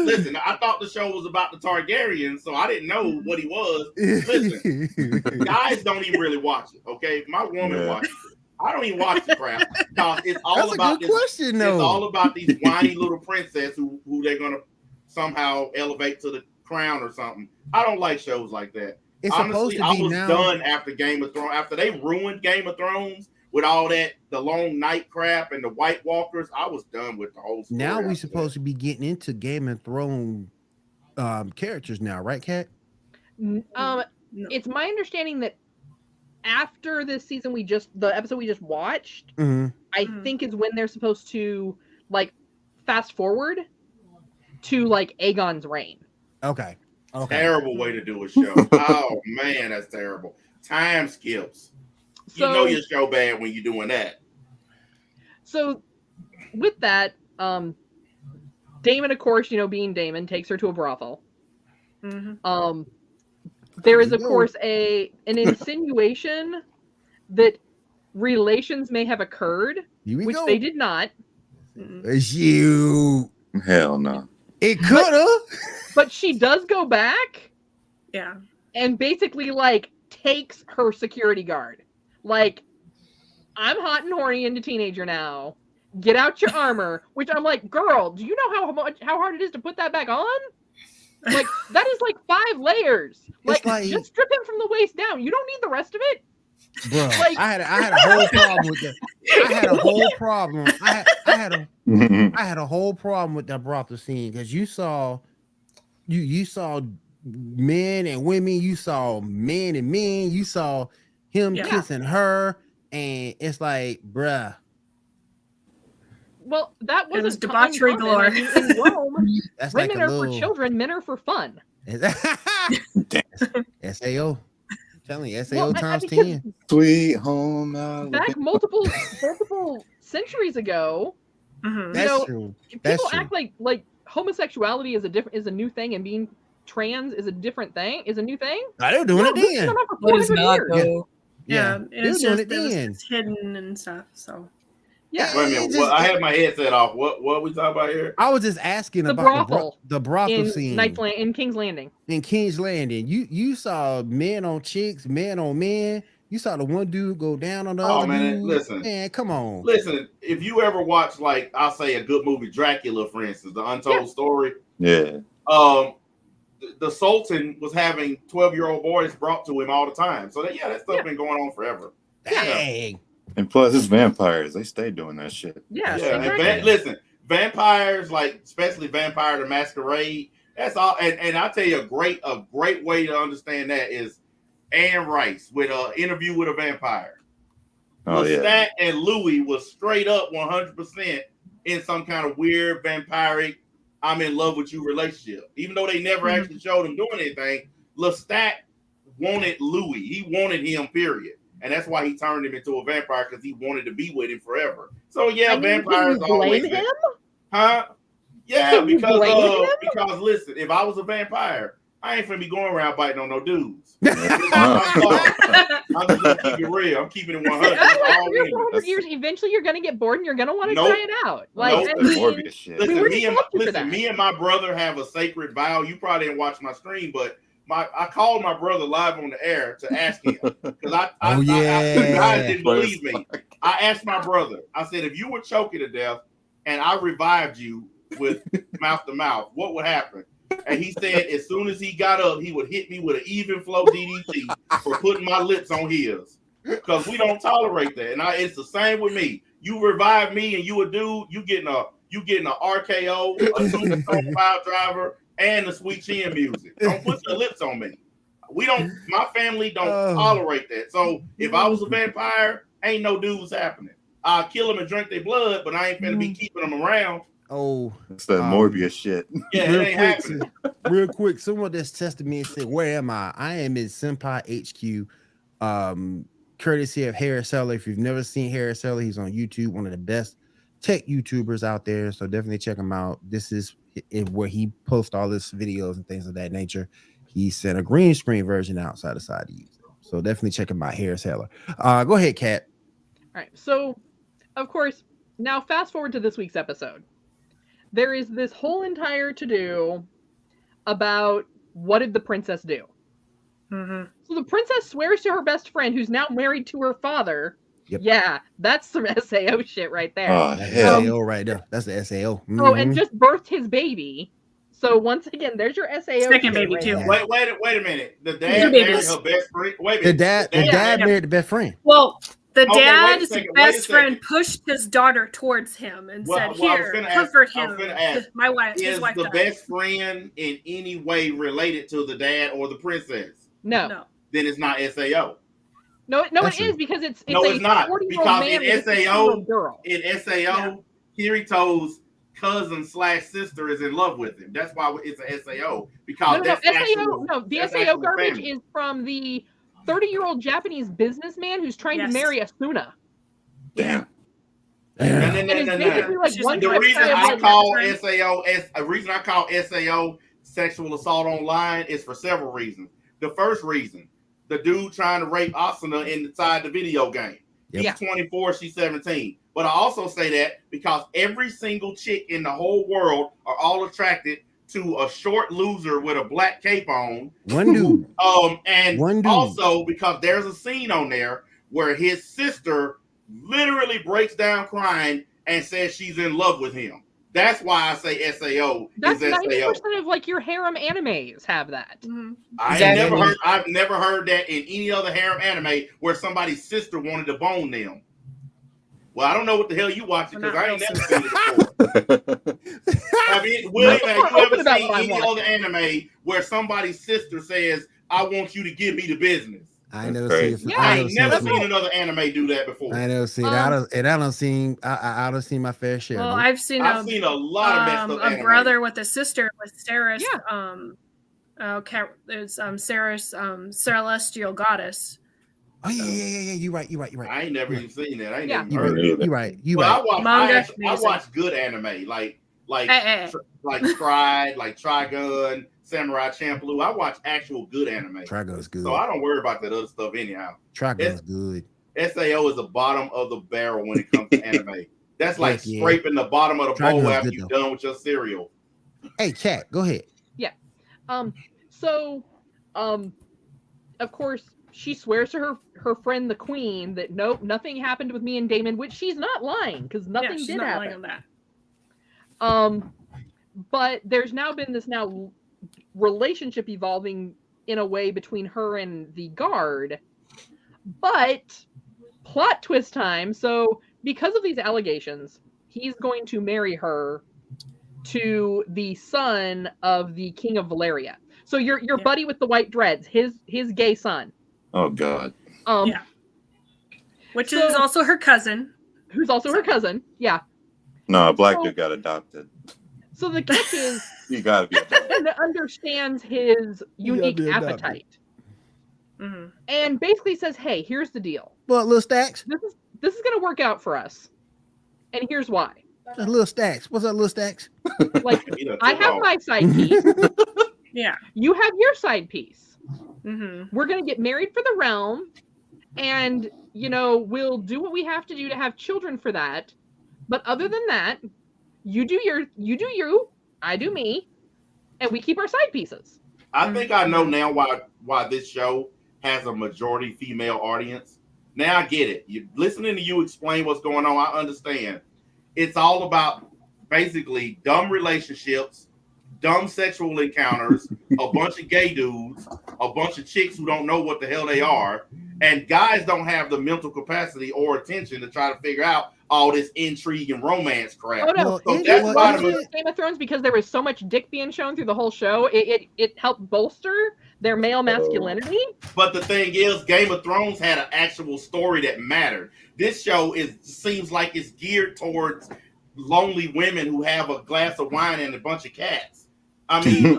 Listen. I thought the show was about the Targaryens, so I didn't know what he was. Listen, guys don't even really watch it. Okay, my woman watches it. I don't even watch the crap. It's all That's about a good this. question, though. It's all about these whiny little princess who they're gonna somehow elevate to the crown or something. I don't like shows like that. It's Honestly, supposed to I be was now. done after Game of Thrones. After they ruined Game of Thrones with all that, the long night crap and the White Walkers, I was done with the whole story. Now we're supposed to be getting into Game of Thrones characters now, right, Kat? No. It's my understanding that after this season, the episode we just watched, I think is when they're supposed to like fast forward to like Aegon's reign. Okay. Terrible way to do a show. Oh man, that's terrible. Time skips. You know your show bad when you're doing that. So with that, Daemon, of course, being Daemon, takes her to a brothel. Mm-hmm. There is, of course, an insinuation that relations may have occurred, which they did not. You. Hell no. It could have. But she does go back. Yeah. And basically, like, takes her security guard. Like, I'm hot and horny into teenager now. Get out your armor. Which I'm like, girl, do you know how hard it is to put that back on? Like, that is like 5 layers. Like, just strip him from the waist down. You don't need the rest of it. Bro, like, I had a whole problem with that. I had a whole problem. I had a whole problem with that brothel scene because you saw men and women, you saw men and men, you saw him kissing her, and it's like, bruh. Well, that was debauchery galore. I mean, in Rome, that's women like are for children, men are for fun. SAO. I'm telling you, SAO times 10. Sweet home. Back multiple centuries ago, that's true. People act like homosexuality is a new thing, and being trans is a different thing. Is a new thing. They're doing it then. But it's not though. Yeah, it's doing just it then. It's hidden and stuff. So. Yeah. Wait a minute. I had my headset off. What we talking about here? I was just asking the about brothel the brothel scene in King's Landing. In King's Landing, you saw men on chicks, men on men. You saw the one dude go down on the other. Man, dude. listen, man, come on. Listen, if you ever watch, like, I'll say a good movie, Dracula, for instance, The Untold Story. Yeah. The Sultan was having 12-year-old boys brought to him all the time. So that stuff been going on forever. Dang. Yeah. And plus, it's vampires. They stay doing that shit. Yeah. And listen, vampires, like especially Vampire the Masquerade. That's all. And I'll tell you a great way to understand that is Anne Rice with an Interview with a Vampire. Oh, Lestat and Louis was straight up 100% in some kind of weird vampiric, I'm in love with you relationship. Even though they never actually showed him doing anything, Lestat wanted Louis. He wanted him, period. And that's why he turned him into a vampire, because he wanted to be with him forever. So vampires always blame him? Huh? Yeah, because listen, if I was a vampire, I ain't finna be going around biting on no dudes. I'm just gonna keep it real. I'm keeping it 100. After 400 years, eventually you're gonna get bored and you're gonna want to try it out. Like, Listen, me and my brother have a sacred vow. You probably didn't watch my stream, but I called my brother live on the air to ask him, because I guys didn't believe me. I asked my brother. I said, if you were choking to death and I revived you with mouth to mouth, what would happen? And he said, as soon as he got up, he would hit me with an even flow DDT for putting my lips on his, because we don't tolerate that. And it's the same with me. You revive me and you a dude, you getting a RKO, a Super 5 driver, and the sweet chin music. Don't put your lips on me. My family don't tolerate that. So if I was a vampire, ain't no dudes happening. I'll kill them and drink their blood, but I ain't finna be keeping them around. Oh, It's that Morbius shit. Yeah, it ain't happening. Real quick, someone just tested me and said, "Where am I? I am in Senpai HQ." Courtesy of Harris Seller. If you've never seen Harris Seller, he's on YouTube, one of the best tech YouTubers out there. So definitely check him out. This is where he posts all his videos and things of that nature. He sent a green screen version outside the side to use it. So definitely check him out, Harris Seller. Go ahead, Kat. All right. So, of course, now fast forward to this week's episode. There is this whole entire to-do about what did the princess do? Mm-hmm. So the princess swears to her best friend, who's now married to her father. Yep. Yeah, that's some SAO shit right there. Oh, That's hell. SAO right there. That's the SAO. Oh, and just birthed his baby. So once again, there's your SAO. Second shit baby, right too. there. Wait a minute. The Two dad babies. married her best friend. Wait a The minute. dad married the best friend. Well, the Okay, wait a dad's second, wait a best friend second. pushed his daughter towards him and said, I was "Here, gonna comfort ask- I was him." gonna ask, My wife, his Is wife the died. best friend in any way related to the dad or the princess? No. No. Then it's not SAO. No, That's it is because it's No, a it's not, 40-year-old because man in with a SAO 60-year-old girl. In SAO, Kirito's cousin/sister is in love with him. That's why it's a SAO. Because No, that's actual, the that's SAO actual garbage family. is from the 30-year-old Japanese businessman who's trying to Yes. marry Asuna. Damn. No. And it's basically like She's one like, The trip reason side of I like- call SAO sexual assault online is for several reasons. The first reason, the dude trying to rape Asuna inside the video game. Yep. Yeah. He's 24, she's 17. But I also say that because every single chick in the whole world are all attracted to a short loser with a black cape on. One dude. And One dude. also because there's a scene on there where his sister literally breaks down crying and says she's in love with him. That's why I say SAO That's is 90% SAO. of like your harem animes have that. Mhm. I've never heard that in any other harem anime where somebody's sister wanted to bone them. Well, I don't know what the hell you watching because I ain't never seen it before. I mean, William, have you ever seen any other anime where somebody's sister says, "I want you to give me the business"? I ain't never Right. seen. Yeah, I ain't never it. seen another anime do that before. I ain't never seen. I don't seen. I don't seen my fair share. Well, dude. I've seen I've seen a lot of messed up a anime. brother with a sister with Ceres. Yeah. There's Ceres, celestial goddess. Oh yeah. You right. I ain't never even seen that. I ain't Yeah. even You heard right. of it. You right. You But right. I Manga, watch good anime like Hey. Stride, like Trigun, Samurai Champloo. I watch actual good anime. Trigun's good. So I don't worry about that other stuff anyhow. Trigun's good. SAO is the bottom of the barrel when it comes to anime. That's like Yeah. scraping the bottom of the Trigun's bowl after good, you're though. done with your cereal. Hey, Kat, go ahead. Of course, she swears to her friend the queen that nope, nothing happened with me and Damon, which she's not lying because nothing she's did not happen. lying on that. But there's now been this relationship evolving in a way between her and the guard. But plot twist time. So because of these allegations, he's going to marry her to the son of the king of Valeria. So your buddy with the white dreads, his gay son. Oh God. Yeah. Which is also her cousin. Who's also her cousin. Yeah. No, a black dude got adopted. So the catch is You gotta be adopted. and understands his unique be adopted. appetite. Mm-hmm. And basically says, hey, here's the deal. Well, little Stacks. This is gonna work out for us. And here's why. Little Stacks. What's up, little Stacks? Like, You know, I have my side piece. Yeah. You have your side piece. Mm-hmm. We're gonna get married for the realm, and we'll do what we have to do to have children for that. But other than that, you do you, I do me, and we keep our side pieces. I think I know now why this show has a majority female audience. Now I get it. You listening to you explain what's going on, I understand. It's all about basically dumb relationships, dumb sexual encounters, a bunch of gay dudes, a bunch of chicks who don't know what the hell they are, And guys don't have the mental capacity or attention to try to figure out all this intrigue and romance crap. Oh no, so that's why Game of Thrones, because there was so much dick being shown through the whole show, it helped bolster their male masculinity. But the thing is, Game of Thrones had an actual story that mattered. This show seems like it's geared towards lonely women who have a glass of wine and a bunch of cats. I mean,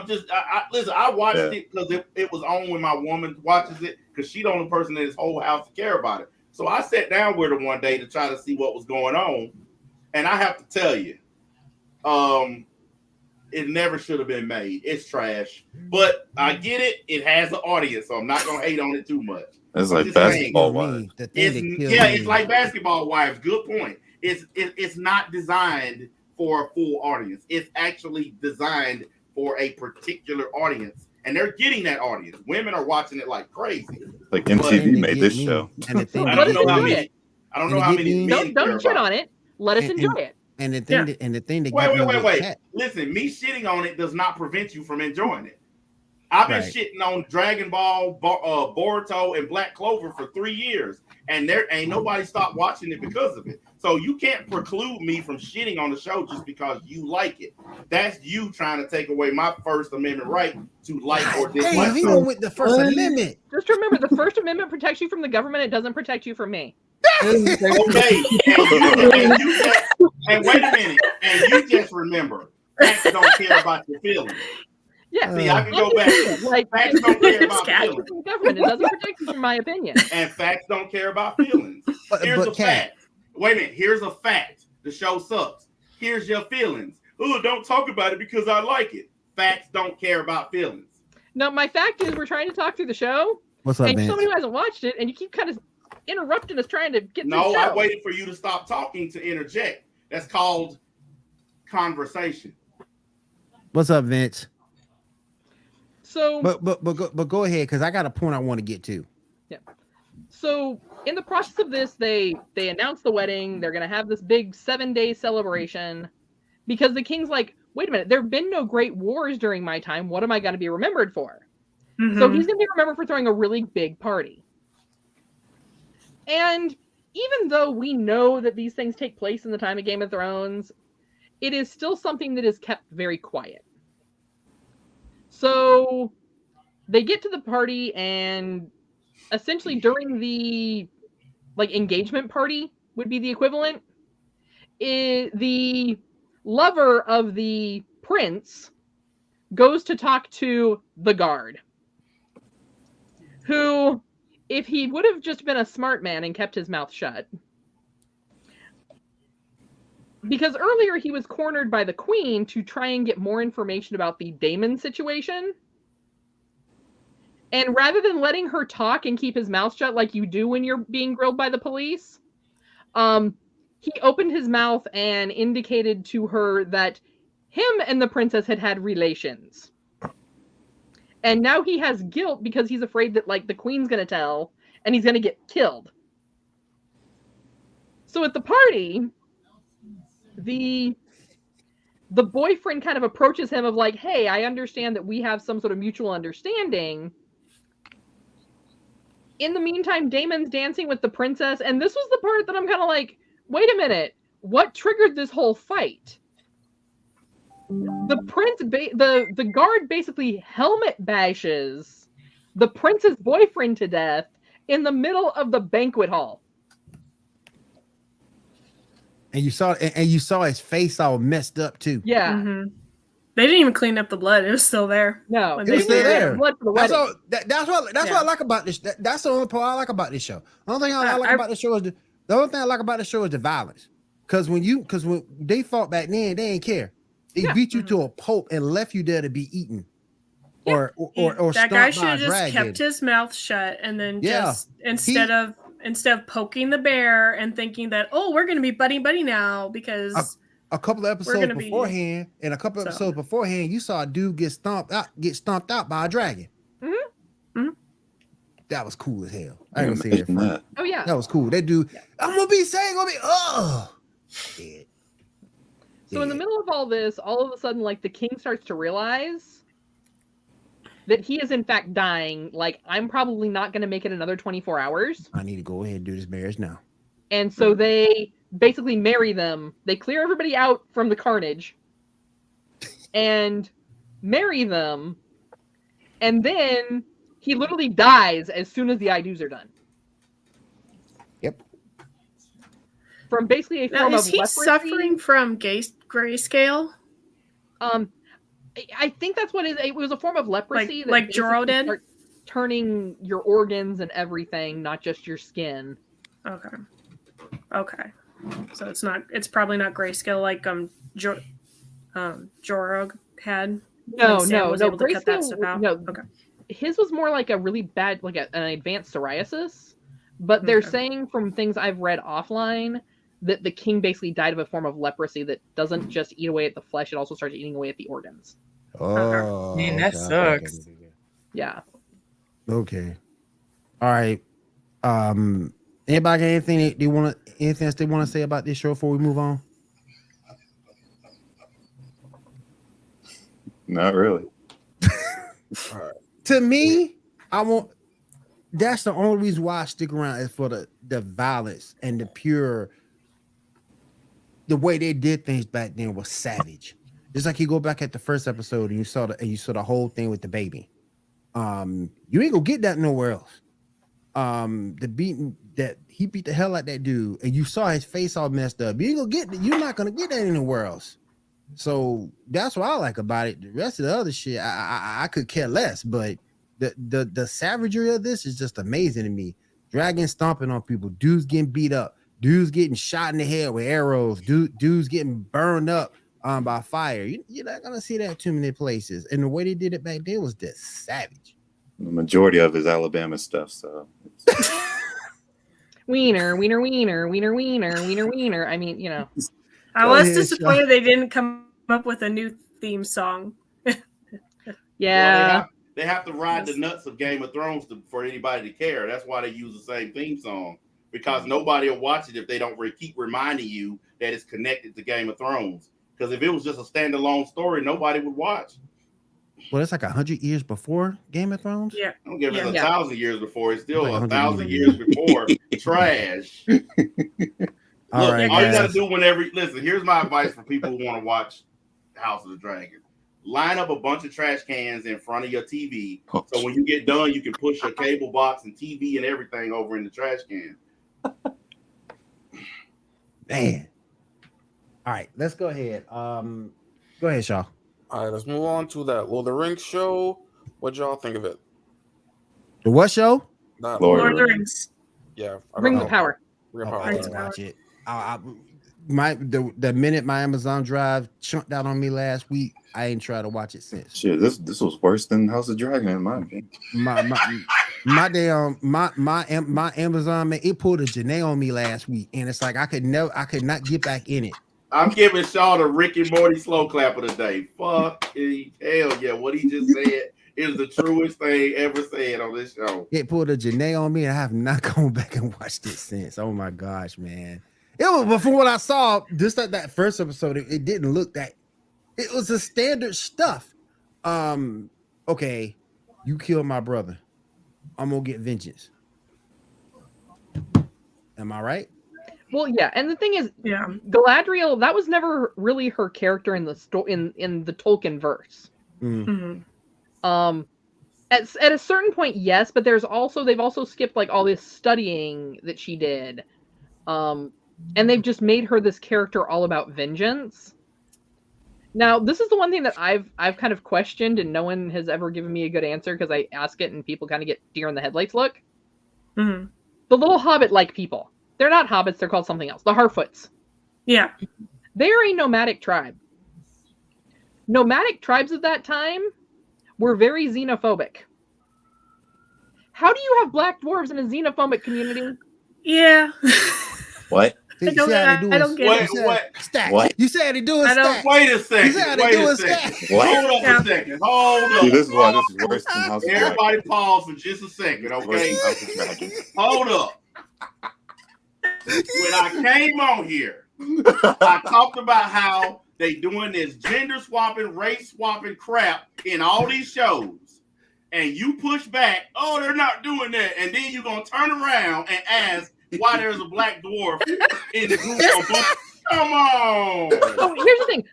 listen, I watched it because it was on when my woman watches it, because she's the only person in this whole house to care about it. So I sat down with her one day to try to see what was going on. And I have to tell you, it never should have been made. It's trash. But I get it. It has an audience, so I'm not going to hate on it too much. It's like Basketball Wives. It's like Basketball Wives. Good point. It's not designed for a full audience. It's actually designed for a particular audience. And they're getting that audience. Women are watching it like crazy. Like MTV made this show. I don't know how many. I don't know how many men don't shit on it. Let us enjoy it. And the thing that wait. Listen, me shitting on it does not prevent you from enjoying it. I've been shitting on Dragon Ball, Boruto, and Black Clover for 3 years, and there ain't nobody stopped watching it because of it. So you can't preclude me from shitting on the show just because you like it. That's you trying to take away my First Amendment right to like or dislike. Hey, he went with the First Amendment. Just remember, the First Amendment protects you from the government. It doesn't protect you from me. Okay, and wait a minute, and you just remember, facts don't care about your feelings. Yeah, see, I can go back. Like, facts don't care about feelings. From the government. It doesn't protect you from my opinion. And facts don't care about feelings. Here's a fact. Wait a minute. Here's a fact. The show sucks. Here's your feelings. Oh, don't talk about it because I like it. Facts don't care about feelings. No, my fact is we're trying to talk through the show. What's up, and man? Somebody who hasn't watched it, and you keep kind of interrupting us trying to get through the show. I waited for you to stop talking to interject. That's called conversation. What's up, Vince? So, but go ahead, because I got a point I want to get to. Yeah. So in the process of this, they announced the wedding. They're gonna have this big 7-day celebration because the king's like, wait a minute, there have been no great wars during my time. What am I gonna be remembered for? Mm-hmm. So he's gonna be remembered for throwing a really big party. And even though we know that these things take place in the time of Game of Thrones, it is still something that is kept very quiet. So they get to the party, and essentially during the engagement party would be the equivalent. The lover of the prince goes to talk to the guard, who, if he would have just been a smart man and kept his mouth shut, because earlier he was cornered by the queen to try and get more information about the Daemon situation. And rather than letting her talk and keep his mouth shut like you do when you're being grilled by the police, he opened his mouth and indicated to her that him and the princess had relations. And now he has guilt because he's afraid that the queen's going to tell and he's going to get killed. So at the party, the boyfriend kind of approaches him of hey, I understand that we have some sort of mutual understanding. In the meantime, Daemon's dancing with the princess, and this was the part that I'm kind of wait a minute, what triggered this whole fight? The prince, the guard basically helmet bashes the prince's boyfriend to death in the middle of the banquet hall. And you saw his face all messed up too. Yeah. Mm-hmm. They didn't even clean up the blood. It was still there. No, it was still there. Blood for the That's what I like about this. That's the only part I like about this show. The only thing I like about the show is the only thing I like about the show is the violence. Because when they fought back then, they didn't care. They beat you to a pulp and left you there to be eaten. Yeah. Or that guy should have just kept his mouth shut and then just instead of poking the bear and thinking that, oh, we're going to be buddy now because a couple of episodes beforehand, you saw a dude get stomped out by a dragon. Mm-hmm. Mm-hmm. That was cool as hell. I ain't gonna say that. Oh yeah, that was cool. That dude, I'm gonna be saying, dead. So in the middle of all this, all of a sudden, the king starts to realize that he is in fact dying. Like, I'm probably not going to make it another 24 hours. I need to go ahead and do this marriage now. And so they basically marry them. They clear everybody out from the carnage and marry them. And then he literally dies as soon as the I-dos are done. Yep. From basically a form of is he leprosy. suffering from grayscale? I think that's what it was, a form of leprosy. Like Joro did? Turning your organs and everything, not just your skin. Okay. So it's probably not grayscale like Joro had. No. Able to cut that stuff out. No. Okay. His was more like a really bad, like an advanced psoriasis. But they're saying from things I've read offline that the king basically died of a form of leprosy that doesn't just eat away at the flesh; it also starts eating away at the organs. Oh, Man, that sucks. Yeah. Okay. All right. Anybody got anything anything else they want to say about this show before we move on? Not really. To me, that's the only reason why I stick around is for the violence and the way they did things back then was savage. Just like you go back at the first episode and you saw the whole thing with the baby. You ain't gonna get that nowhere else. The beating that he beat the hell out that dude, and you saw his face all messed up. You're not gonna get that anywhere else. So that's what I like about it. The rest of the other shit, I could care less. But the savagery of this is just amazing to me. Dragon stomping on people, dudes getting beat up, dudes getting shot in the head with arrows, dudes getting burned up by fire. You're not gonna see that too many places. And the way they did it back then was just savage. The majority of his Alabama stuff, so Wiener. I mean, you know. I was disappointed they didn't come up with a new theme song. Yeah. Well, they have to ride the nuts of Game of Thrones for anybody to care. That's why they use the same theme song, because nobody will watch it if they don't keep reminding you that it's connected to Game of Thrones. Because if it was just a standalone story, nobody would watch. Well, it's like 100 years before Game of Thrones. Yeah, I don't give it 1,000 years before. It's still Like 1,000 years before. Trash. All Look, right, all you guys. gotta do listen, here's my advice for people who want to watch House of the Dragon. Line up a bunch of trash cans in front of your TV. So when you get done, you can push your cable box and TV and everything over in the trash can. Man. All right, let's go ahead. Go ahead, Shaw. All right, let's move on to that Lord of the Rings show. What y'all think of it? The what show? That Lord of the Rings. Yeah. Rings of Power. Ring of Oh, Power. I didn't watch it. The minute my Amazon Drive chunked out on me last week, I ain't tried to watch it since. shit. This was worse than House of Dragon in my opinion. My Amazon, man, it pulled a Janae on me last week, and it's like I could not get back in it. I'm giving Shaw the Rick and Morty slow clap of the day. Fuck hell yeah! What he just said is the truest thing ever said on this show. It pulled a Janae on me, and I have not gone back and watched it since. Oh my gosh, man! But from what I saw, just like that first episode, it didn't look that. It was the standard stuff. Okay, you killed my brother. I'm gonna get vengeance. Am I right? Well, yeah, and the thing is, Yeah. Galadriel, that was never really her character in the in the Tolkien verse. Mm. Mm-hmm. At a certain point, yes, but they've also skipped like all this studying that she did, and they've just made her this character all about vengeance. Now, this is the one thing that I've kind of questioned, and no one has ever given me a good answer because I ask it, and people kind of get deer in the headlights look. Mm-hmm. The little hobbit-like people. They're not hobbits, they're called something else. The Harfoots. Yeah. They are a nomadic tribe. Nomadic tribes of that time were very xenophobic. How do you have black dwarves in a xenophobic community? Yeah. What? You see how they do I don't it? get it. What? Stack. What? You said they do a I don't- stack. Wait a You second. see how they Wait do a a second. stack. What? Hold up a second. Hold up. See, this is why this is worse than House of Dragon. Everybody pause for just a second, Worse okay? than House of Dragon. Hold up. When I came on here, I talked about how they doing this gender swapping, race swapping crap in all these shows. and you push back, oh, they're not doing that, and then you're gonna turn around and ask why there's a black dwarf in the group of books. Come on. So here's the thing.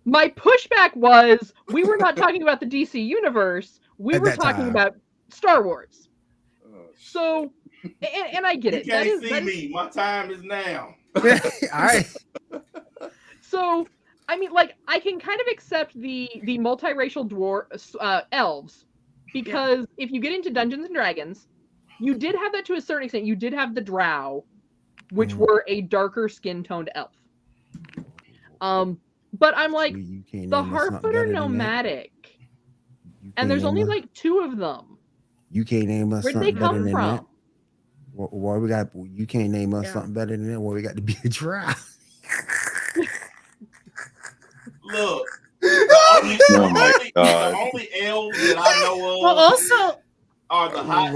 My pushback was we were not talking about the DC universe. We were talking about Star Wars. So, and I get it. You can't see me. My time is now. All right. So, I mean, like, I can kind of accept the multiracial elves, because if you get into Dungeons and Dragons, you did have that to a certain extent. You did have the Drow, which were a darker skin-toned elf. But I'm like, the Harfoot are nomadic, and there's only like 2 of them. You can't name us something better than that. Why we got? You can't name us something better than that. Why we got to be a Drow? Look, the only elves that I know of also are the high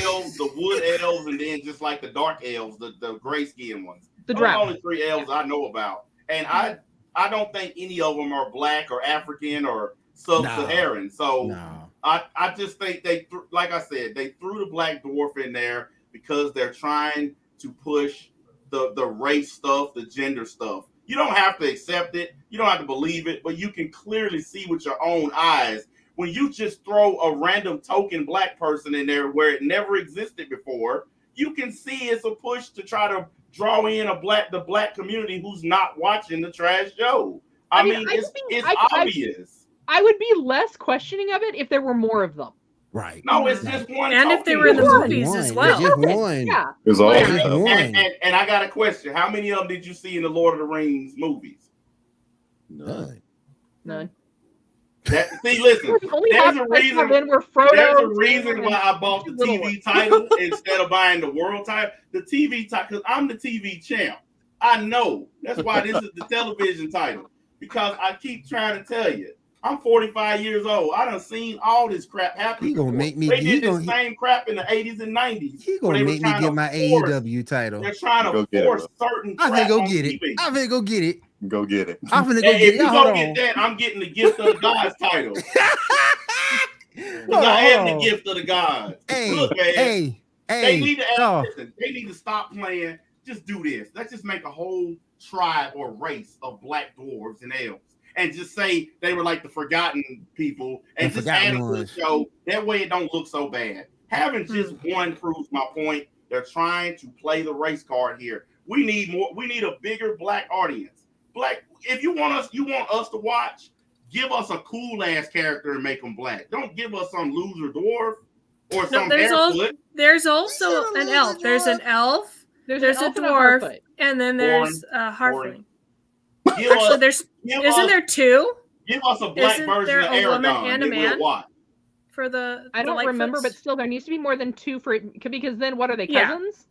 elves, the wood elves, and then just like the dark elves, the gray skinned ones. The Drow. Only 3 elves I know about, and I don't think any of them are black or African or sub-Saharan. So I just think like I said, they threw the black dwarf in there because they're trying to push the race stuff, the gender stuff. You don't have to accept it. You don't have to believe it, but you can clearly see with your own eyes when you just throw a random token black person in there where it never existed before. You can see it's a push to try to draw in the black community who's not watching the trash show. I mean it's obvious. I would be less questioning of it if there were more of them. Right. No, it's just one. And if they were in the movies as well. Just one. Yeah. There's all and I got a question. How many of them did you see in the Lord of the Rings movies? None. See, listen. There's a reason. There's a reason why I bought the TV title instead of buying the world title. The TV title, because I'm the TV champ. I know. That's why this is the television title. Because I keep trying to tell you, I'm 45 years old. I done seen all this crap happen. He gonna make me. They did the same crap in the 80s and 90s. He gonna make me get my AEW title. They're trying to force certain. I'm gonna go get it. I'm gonna go get it. Go get it. I'm gonna go get it. If you go get that, I'm getting the Gift of the Gods title. Because I am the Gift of the Gods. Look, man. They need to listen. They need to stop playing. Just do this. Let's just make a whole tribe or race of black dwarves and elves. And just say they were like the forgotten people and just add it to the show. That way it don't look so bad. Having just one proves my point. They're trying to play the race card here. We need more. We need a bigger black audience. If you want us to watch, give us a cool ass character and make them black. Don't give us some loser dwarf or some barefoot. There's also an elf. There's an elf. There's a dwarf, and then there's a halfling. Actually, isn't there 2? Give us a black version of Aragon and a man. For the I don't remember, but still, there needs to be more than 2 for it, because then what are they, cousins?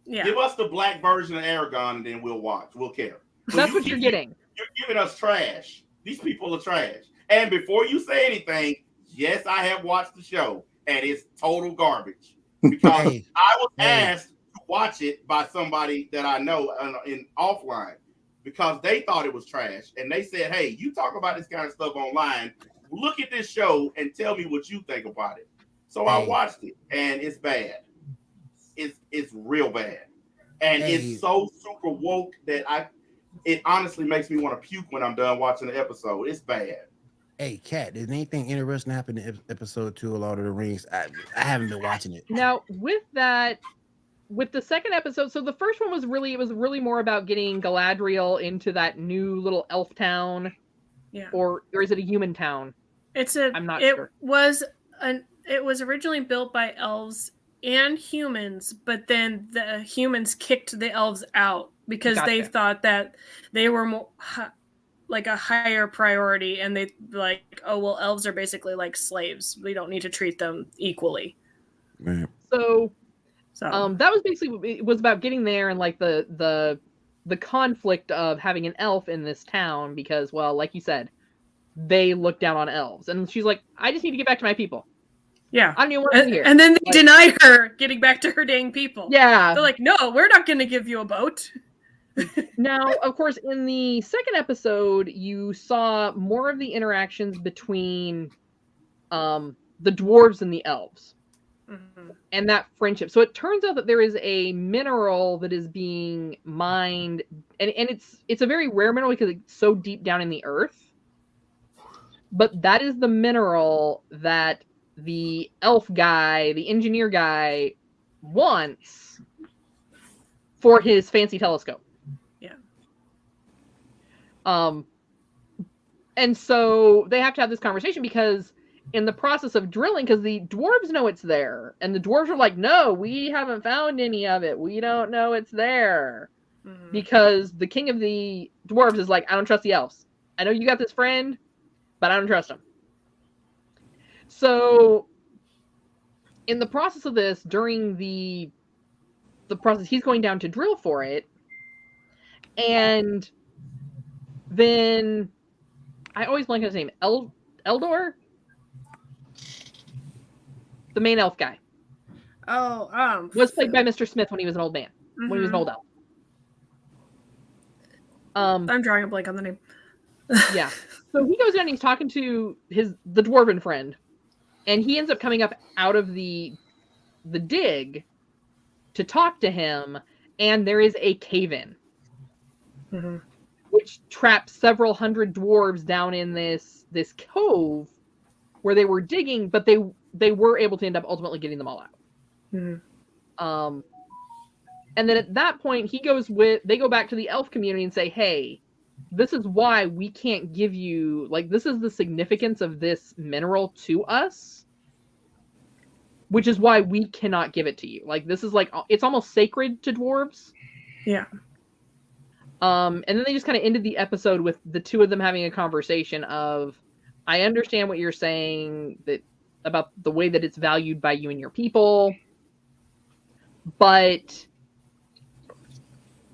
Yeah. Give us the black version of Aragon, and then we'll watch. We'll care. That's what you're getting. You're giving us trash. These people are trash. And before you say anything, yes, I have watched the show, and it's total garbage. Because I was asked to watch it by somebody that I know in offline. Because they thought it was trash, and they said, "Hey, you talk about this kind of stuff online. Look at this show and tell me what you think about it." So I watched it, and it's bad. It's real bad, and it's so super woke that it honestly makes me want to puke when I'm done watching the episode. It's bad. Hey, Kat, did anything interesting happen in episode 2 of Lord of the Rings? I haven't been watching it. Now, with that. With the second episode, so the first one was really more about getting Galadriel into that new little elf town, or is it a human town? I'm not sure. It was originally built by elves and humans, but then the humans kicked the elves out because they thought that they were more like a higher priority, and they like, oh well, elves are basically like slaves. We don't need to treat them equally. Right. So that was basically, it was about getting there and like the conflict of having an elf in this town because, well, like you said, they look down on elves, and she's like, I just need to get back to my people. Yeah, I don't even want to be here. And then they deny her getting back to her dang people. Yeah, they're like, no, we're not going to give you a boat. Now, of course, in the second episode, you saw more of the interactions between the dwarves and the elves. And that friendship. So it turns out that there is a mineral that is being mined, and it's a very rare mineral because it's so deep down in the earth. But that is the mineral that the elf guy, the engineer guy, wants for his fancy telescope. Yeah. And so they have to have this conversation because in the process of drilling, because the dwarves know it's there, and the dwarves are like, no, we haven't found any of it. We don't know it's there. Because the king of the dwarves is like, I don't trust the elves. I know you got this friend, but I don't trust him. So in the process of this, during the process, he's going down to drill for it. And then I always blank on his name. Eldor? The main elf guy. Oh, was played by Mr. Smith when he was an old man. When he was an old elf. I'm drawing a blank on the name. Yeah. So he goes down and he's talking to the dwarven friend. And he ends up coming up out of the dig to talk to him. And there is a cave-in. Which traps several hundred dwarves down in this cove where they were digging, but they were able to end up ultimately getting them all out. And then at that point, they go back to the elf community and say, hey, this is why we can't give you, like, this is the significance of this mineral to us, which is why we cannot give it to you. Like, this is like, it's almost sacred to dwarves. Yeah. And then they just kind of ended the episode with the two of them having a conversation of, I understand what you're saying about the way that it's valued by you and your people, but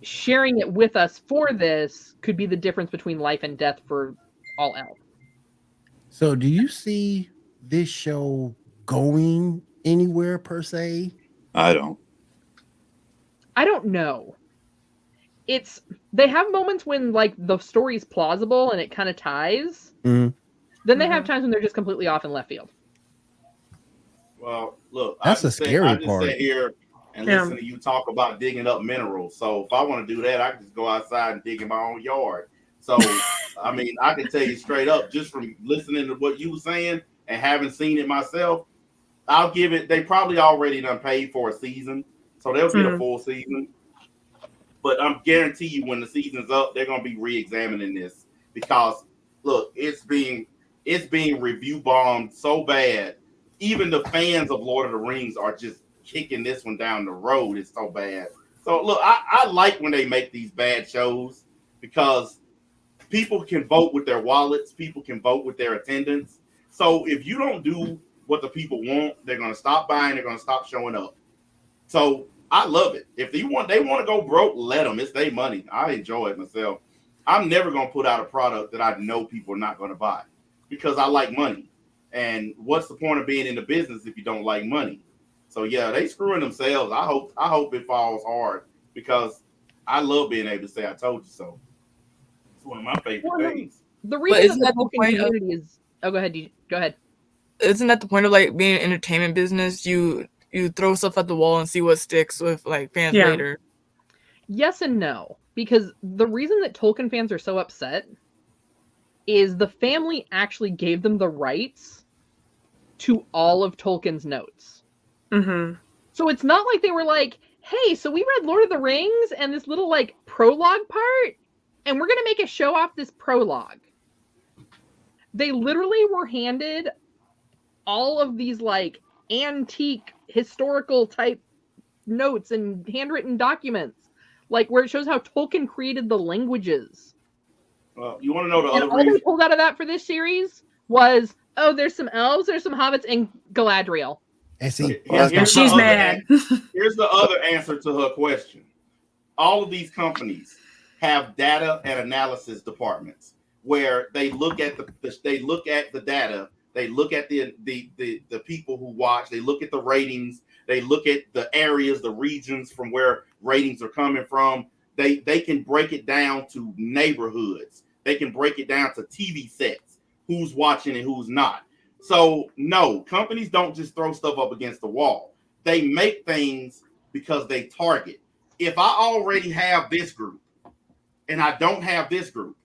sharing it with us for this could be the difference between life and death for all elves. So do you see this show going anywhere per se? I don't know. They have moments when like the story's plausible and it kind of ties. Then they have times when they're just completely off in left field. Well, look, That's the scary part. I just sit here and listen to you talk about digging up minerals. So if I want to do that, I can just go outside and dig in my own yard. So, I mean, I can tell you straight up, just from listening to what you were saying and having seen it myself, I'll give it, they probably already done paid for a season. So they'll get a full season. But I'm guarantee you when the season's up, they're going to be re-examining this because, look, it's being review bombed so bad. Even the fans of Lord of the Rings are just kicking this one down the road. It's so bad. So, look, I like when they make these bad shows because people can vote with their wallets. People can vote with their attendance. So if you don't do what the people want, they're going to stop buying. They're going to stop showing up. So I love it. If they want to go broke, let them. It's their money. I enjoy it myself. I'm never going to put out a product that I know people are not going to buy because I like money. And what's the point of being in the business if you don't like money? So yeah, they screwing themselves. I hope it falls hard because I love being able to say I told you so. It's one of my favorite things. The reason that the community is go ahead. Isn't that the point of like being an entertainment business? You throw stuff at the wall and see what sticks with like fans later. Yes and no. Because the reason that Tolkien fans are so upset is the family actually gave them the rights to all of Tolkien's notes. So it's not like they were like, hey, so we read Lord of the Rings and this little like prologue part, and we're going to make a show off this prologue. They literally were handed all of these like antique historical type notes and handwritten documents, like where it shows how Tolkien created the languages. Well, you want to know the other all reason? they pulled out of that for this series was, oh, there's some elves, there's some hobbits, and Galadriel. And see, she's mad. Here's the other answer to her question. All of these companies have data and analysis departments where they look at the data, they look at the people who watch, they look at the ratings, they look at the areas, the regions from where ratings are coming from. They can break it down to neighborhoods. They can break it down to TV sets, who's watching and who's not. So no, companies don't just throw stuff up against the wall. They make things because they target. If I already have this group and I don't have this group,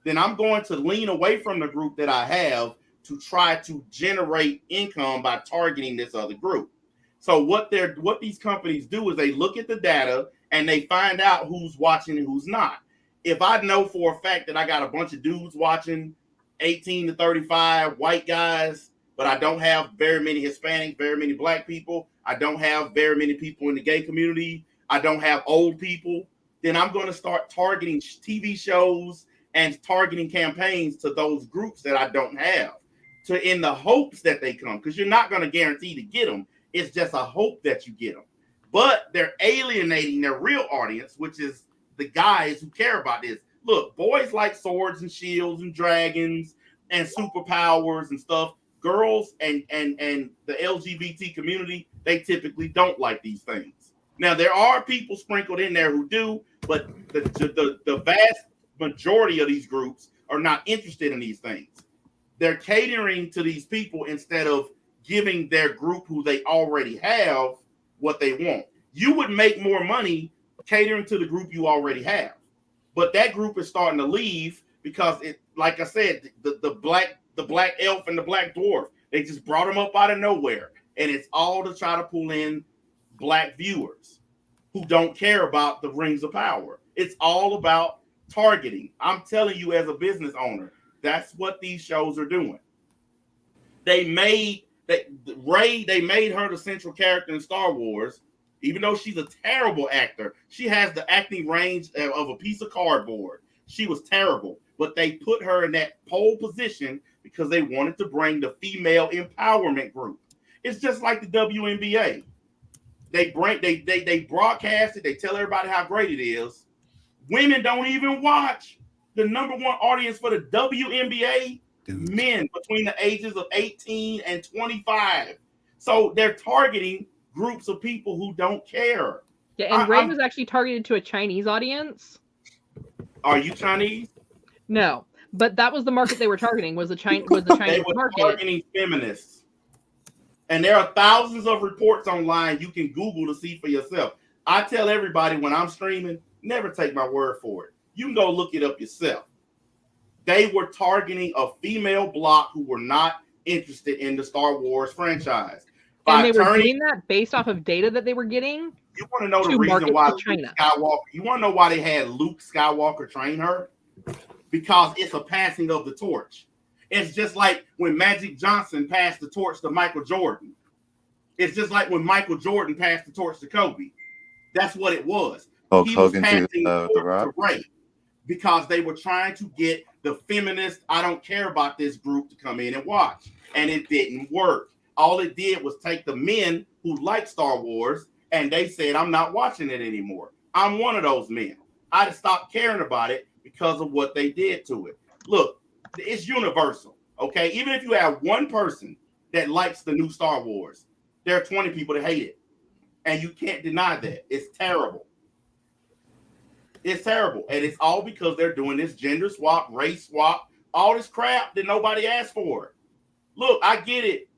then I'm going to lean away from the group that I have to try to generate income by targeting this other group. So what these companies do is they look at the data and they find out who's watching and who's not. If I know for a fact that I got a bunch of dudes watching, 18 to 35 white guys, but I don't have very many Hispanics, very many black people, I don't have very many people in the gay community, I don't have old people, then I'm going to start targeting TV shows and targeting campaigns to those groups that I don't have, in the hopes that they come, because you're not going to guarantee to get them. It's just a hope that you get them. But they're alienating their real audience, which is the guys who care about this. Look, boys like swords and shields and dragons and superpowers and stuff. Girls and the LGBT community, they typically don't like these things. Now, there are people sprinkled in there who do, but the vast majority of these groups are not interested in these things. They're catering to these people instead of giving their group who they already have what they want. You would make more money catering to the group you already have, but that group is starting to leave because it, like I said, the black elf and the black dwarf, they just brought them up out of nowhere, and it's all to try to pull in black viewers who don't care about the rings of power. It's all about targeting. I'm telling you, as a business owner, that's what these shows are doing. They made her the central character in Star Wars, even though she's a terrible actor. She has the acting range of a piece of cardboard. She was terrible, but they put her in that pole position because they wanted to bring the female empowerment group. It's just like the WNBA. They broadcast it. They tell everybody how great it is. Women don't even watch. The number one audience for the WNBA, men between the ages of 18 and 25. So they're targeting groups of people who don't care. Yeah, and Rave was actually targeted to a Chinese audience. Are you Chinese? No, but that was the market they were targeting. Was the Chinese they were market targeting feminists? And there are thousands of reports online you can Google to see for yourself. I tell everybody when I'm streaming, never take my word for it. You can go look it up yourself. They were targeting a female block who were not interested in the Star Wars franchise. And they were doing that based off of data that they were getting. You want to know the reason why Luke Skywalker? You want to know why they had Luke Skywalker train her? Because it's a passing of the torch. It's just like when Magic Johnson passed the torch to Michael Jordan. It's just like when Michael Jordan passed the torch to Kobe. That's what it was. He was passing the torch to Ray because they were trying to get the feminist, I don't care about this group to come in and watch. And it didn't work. All it did was take the men who like Star Wars and they said, I'm not watching it anymore. I'm one of those men. I stopped caring about it because of what they did to it. Look, it's universal, okay? Even if you have one person that likes the new Star Wars, there are 20 people that hate it. And you can't deny that. It's terrible. It's terrible. And it's all because they're doing this gender swap, race swap, all this crap that nobody asked for. Look, I get it.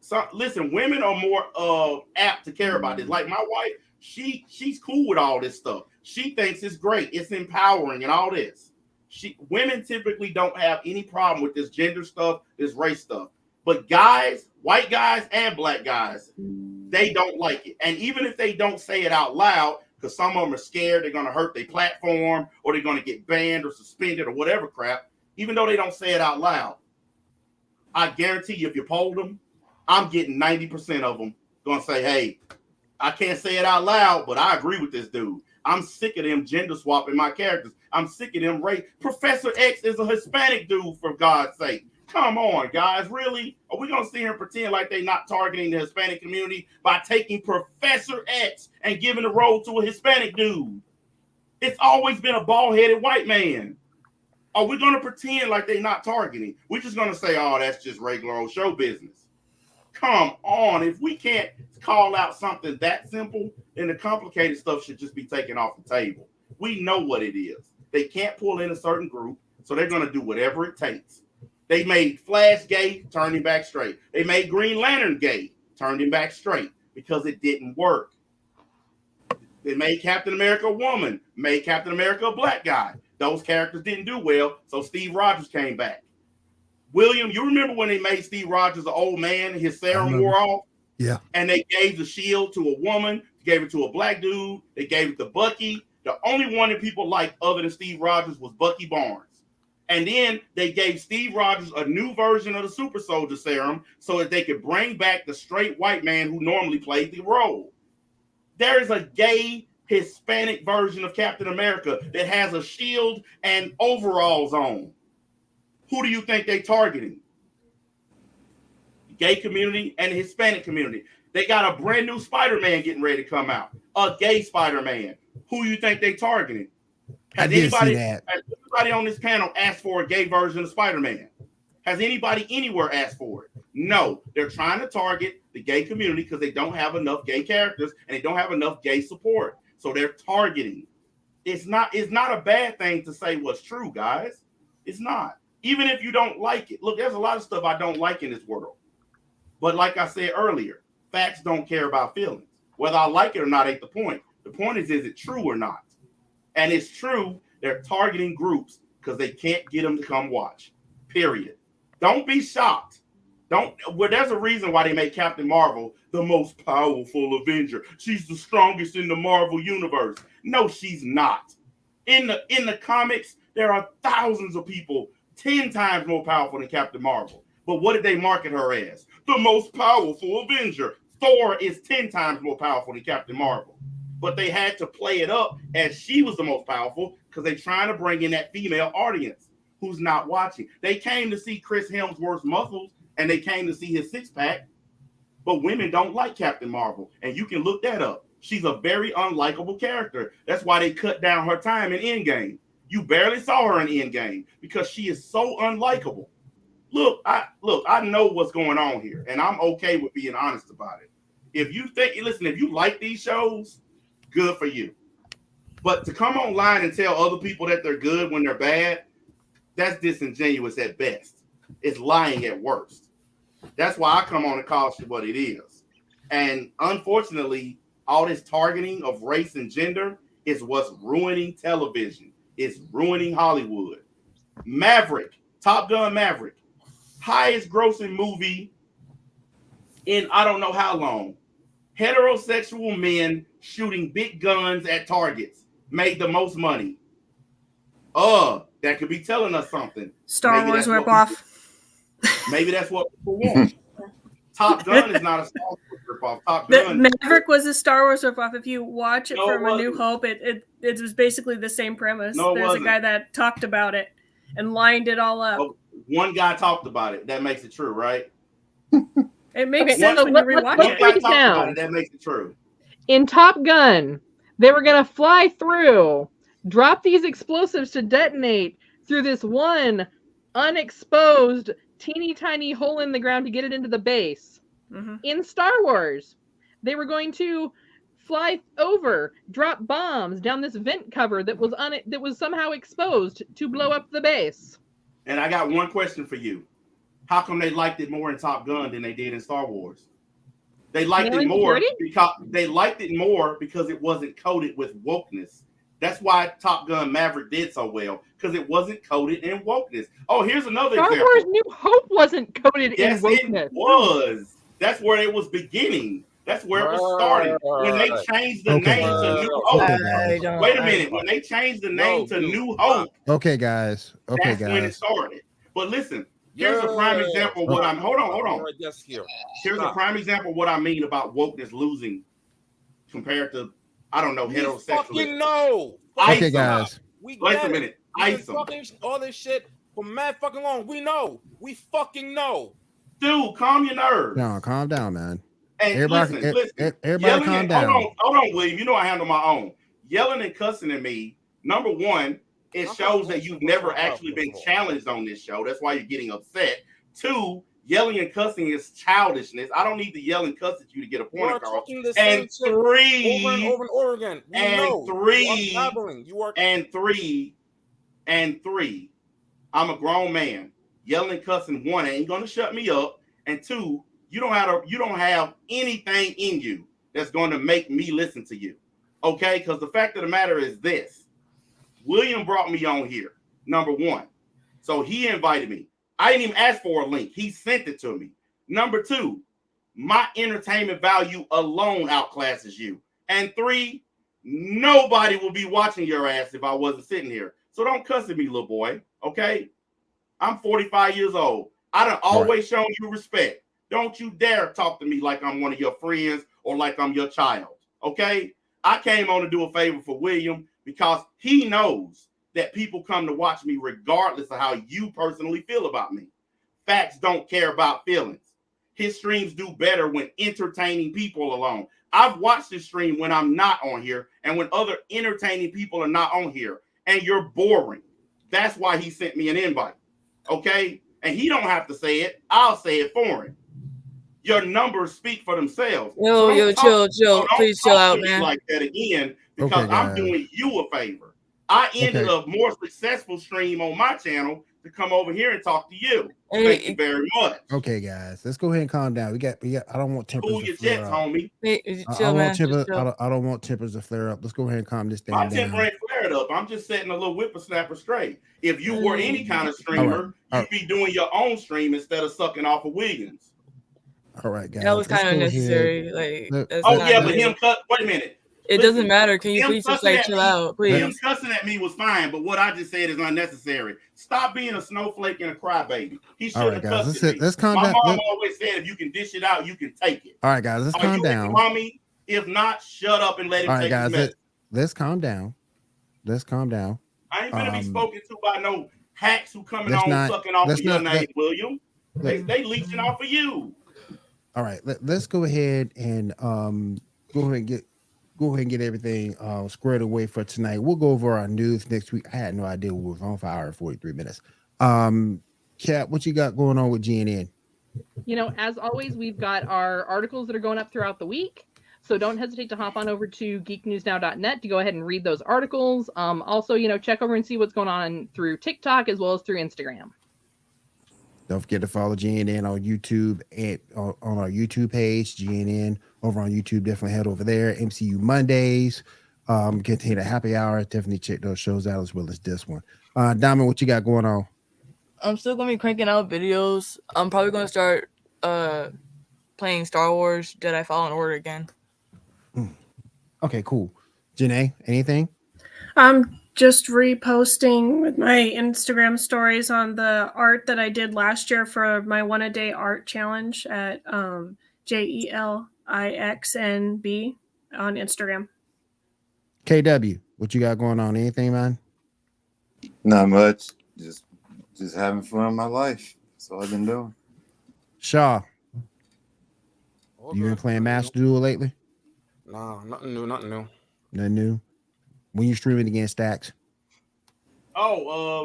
So, listen, women are more apt to care about this. Like my wife, she's cool with all this stuff. She thinks it's great. It's empowering and all this. Women typically don't have any problem with this gender stuff, this race stuff. But guys, white guys and black guys, they don't like it. And even if they don't say it out loud, because some of them are scared they're going to hurt their platform or they're going to get banned or suspended or whatever crap, even though they don't say it out loud, I guarantee you if you polled them, I'm getting 90% of them going to say, hey, I can't say it out loud, but I agree with this dude. I'm sick of them gender swapping my characters. I'm sick of them race. Professor X is a Hispanic dude, for God's sake. Come on, guys. Really? Are we going to sit here and pretend like they're not targeting the Hispanic community by taking Professor X and giving the role to a Hispanic dude? It's always been a bald-headed white man. Are we going to pretend like they're not targeting? We're just going to say, oh, that's just regular old show business. Come on. If we can't call out something that simple, then the complicated stuff should just be taken off the table. We know what it is. They can't pull in a certain group, so they're going to do whatever it takes. They made Flash gay, turned him back straight. They made Green Lantern gay, turned him back straight because it didn't work. They made Captain America a woman, made Captain America a black guy. Those characters didn't do well, so Steve Rogers came back. William, you remember when they made Steve Rogers an old man, his serum wore off? Yeah. And they gave the shield to a woman, gave it to a black dude, they gave it to Bucky. The only one that people liked other than Steve Rogers was Bucky Barnes. And then they gave Steve Rogers a new version of the super soldier serum so that they could bring back the straight white man who normally played the role. There is a gay Hispanic version of Captain America that has a shield and overalls on. Who do you think they're targeting? The gay community and the Hispanic community. They got a brand new Spider-Man getting ready to come out. A gay Spider-Man. Who do you think they're targeting? Has anybody on this panel asked for a gay version of Spider-Man? Has anybody anywhere asked for it? No. They're trying to target the gay community because they don't have enough gay characters and they don't have enough gay support. So they're targeting. It's not a bad thing to say what's true, guys. It's not. Even if you don't like it. Look, there's a lot of stuff I don't like in this world. But like I said earlier, facts don't care about feelings. Whether I like it or not ain't the point. The point is it true or not? And it's true, they're targeting groups because they can't get them to come watch. Period. Don't be shocked. There's a reason why they made Captain Marvel the most powerful Avenger. She's the strongest in the Marvel universe. No, she's not. In the comics, there are thousands of people 10 times more powerful than Captain Marvel. But what did they market her as? The most powerful Avenger. Thor is 10 times more powerful than Captain Marvel. But they had to play it up as she was the most powerful because they're trying to bring in that female audience who's not watching. They came to see Chris Hemsworth's muscles and they came to see his six-pack, but women don't like Captain Marvel. And you can look that up. She's a very unlikable character. That's why they cut down her time in Endgame. You barely saw her in Endgame because she is so unlikable. Look, I know what's going on here, and I'm okay with being honest about it. If you like these shows, good for you. But to come online and tell other people that they're good when they're bad, that's disingenuous at best. It's lying at worst. That's why I come on and call shit what it is. And unfortunately, all this targeting of race and gender is what's ruining television. It's ruining Hollywood. Top Gun Maverick, highest grossing movie in I don't know how long. Heterosexual men shooting big guns at targets made the most money. That could be telling us something. Star Wars ripoff. Maybe that's what people want. Top Gun is not a Star Wars ripoff. Top Gun. Maverick was a Star Wars ripoff. If you watch it from A New Hope, it was basically the same premise. There's a guy that talked about it and lined it all up. One guy talked about it. That makes it true, right? It makes sense when you rewatch it. One guy talked about it. That makes it true. In Top Gun, they were going to fly through, drop these explosives to detonate through this one unexposed teeny tiny hole in the ground to get it into the base. Mm-hmm. In Star Wars, they were going to fly over, drop bombs down this vent cover that was somehow exposed to blow up the base. And I got one question for you. How come they liked it more in Top Gun than they did in Star Wars? They liked it more because it wasn't coated with wokeness. That's why Top Gun Maverick did so well, because it wasn't coated in wokeness. Oh, here's another example. Star Wars New Hope wasn't coated in wokeness. It was. That's where it was beginning. That's where it was starting. When they changed the name to New Hope. Wait a minute. When they changed the name to New Hope. Okay, guys. That's when it started. But listen, here's a prime example of what I'm. Hold on. Here's a prime example of what I mean about wokeness losing compared to, I don't know, heterosexual. Fucking no. Okay, guys. Wait a minute. All this shit for mad fucking long. We know. We fucking know. Dude, calm your nerves. No, calm down, man. And everybody calm down. Hold on, William. You know I handle my own. Yelling and cussing at me, number one, it shows that you've never actually been challenged on this show. That's why you're getting upset. Two, yelling and cussing is childishness. I don't need to yell and cuss at you to get a point across. And three, over and over and over again. And three, I'm a grown man. yelling and cussing, one, ain't gonna shut me up. And two, you don't have anything in you that's going to make me listen to you. Okay? Because the fact of the matter is this. William brought me on here, number one. So he invited me. I didn't even ask for a link. He sent it to me. Number two, my entertainment value alone outclasses you. And three, nobody will be watching your ass if I wasn't sitting here. So don't cuss at me, little boy. Okay? I'm 45 years old. I done always shown you respect. Don't you dare talk to me like I'm one of your friends or like I'm your child. Okay? I came on to do a favor for William because he knows that people come to watch me regardless of how you personally feel about me. Facts don't care about feelings. His streams do better when entertaining people alone. I've watched his stream when I'm not on here and when other entertaining people are not on here, and you're boring. That's why he sent me an invite. Okay? And he don't have to say it. I'll say it for him. Your numbers speak for themselves. Yo, chill. Please chill out, man. Like that again, because I'm doing you a favor. I ended a more successful stream on my channel to come over here and talk to you. Thank you very much. Okay, guys, let's go ahead and calm down. We got. I don't want tempers to flare up. Homie. I don't want tempers to flare up. Let's go ahead and calm this thing down. My temper ain't flared up. I'm just setting a little whippersnapper straight. If you were any kind of streamer, you'd be doing your own stream instead of sucking off of Williams. All right, guys. That was kind of necessary. But him cut. Wait a minute. It doesn't matter. Can you please just chill out, please? Him cussing at me was fine, but what I just said is unnecessary. Stop being a snowflake and a crybaby. He shouldn't have cussed at me. Let's calm down. My mom always said, if you can dish it out, you can take it. All right, guys, let's calm down. Mommy, if not, shut up and let him take his message. Let's calm down. I ain't gonna be spoken to by no hacks who coming on sucking off of your name, William. They leeching off of you. All right, let's go ahead and go ahead and get everything squared away for tonight. We'll go over our news next week. I had no idea we were on for an hour and 43 minutes. Kat, what you got going on with GNN? You know, as always, we've got our articles that are going up throughout the week. So don't hesitate to hop on over to geeknewsnow.net to go ahead and read those articles. Also, you know, check over and see what's going on through TikTok as well as through Instagram. Don't forget to follow GNN on YouTube and on our YouTube page, GNN over on YouTube. Definitely head over there. MCU Mondays, contain a happy hour. Definitely check those shows out as well as this one. Diamond, what you got going on? I'm still gonna be cranking out videos. I'm probably gonna start playing Star Wars Jedi Fallen Order again. Okay, cool. Janae, anything? I'm just reposting with my Instagram stories on the art that I did last year for my 1 a day art challenge at JELIXNB on Instagram. KW, what you got going on? Anything, man? Not much. Just having fun in my life. That's all I've been doing. Shaw, you been playing Master Duel lately? No, nothing new. Nothing new. When you streaming again, Stacks? Tomorrow.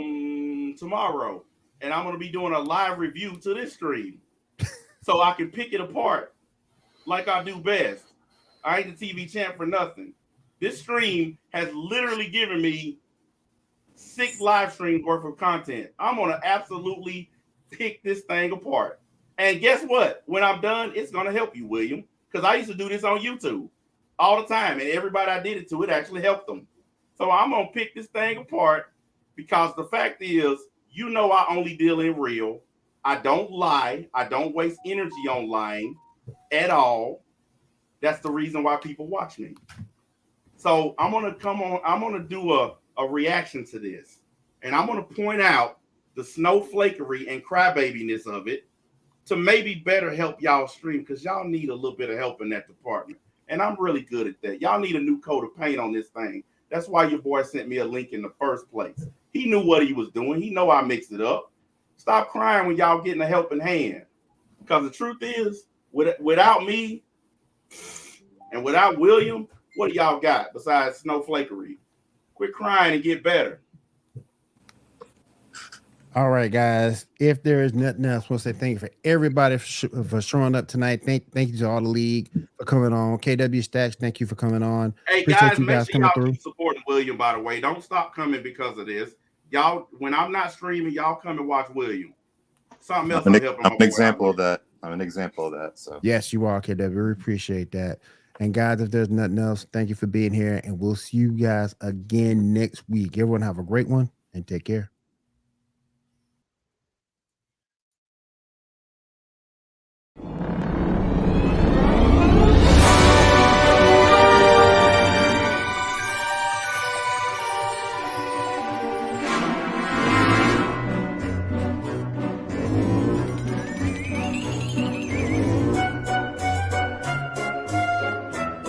And I'm gonna be doing a live review to this stream. So I can pick it apart like I do best. I ain't the TV champ for nothing. This stream has literally given me 6 live streams worth of content. I'm gonna absolutely pick this thing apart. And guess what? When I'm done, it's gonna help you, William. Because I used to do this on YouTube all the time, and everybody I did it to, it actually helped them. So I'm gonna pick this thing apart because the fact is, you know, I only deal in real. I don't lie. I don't waste energy on lying at all. That's the reason why people watch me. So I'm gonna come on. I'm gonna do a reaction to this, and I'm gonna point out the snowflakery and crybabiness of it to maybe better help y'all stream, because y'all need a little bit of help in that department. And I'm really good at that. Y'all need a new coat of paint on this thing. That's why your boy sent me a link in the first place. He knew what he was doing. He know I mixed it up. Stop crying when y'all getting a helping hand. Because the truth is, without me and without William, what do y'all got besides snowflakery? Quit crying and get better. All right, guys. If there is nothing else, we'll say thank you for everybody for showing up tonight. Thank you to all the league for coming on. KW Stacks, thank you for coming on. Hey, guys, make sure y'all keep supporting William, by the way. Don't stop coming because of this. Y'all, when I'm not streaming, y'all come and watch William. something else. I'm I an, help I'm my an boy example out of that. I'm an example of that. So Yes, you are, KW. We appreciate that. And guys, if there's nothing else, thank you for being here. And we'll see you guys again next week. Everyone have a great one and take care.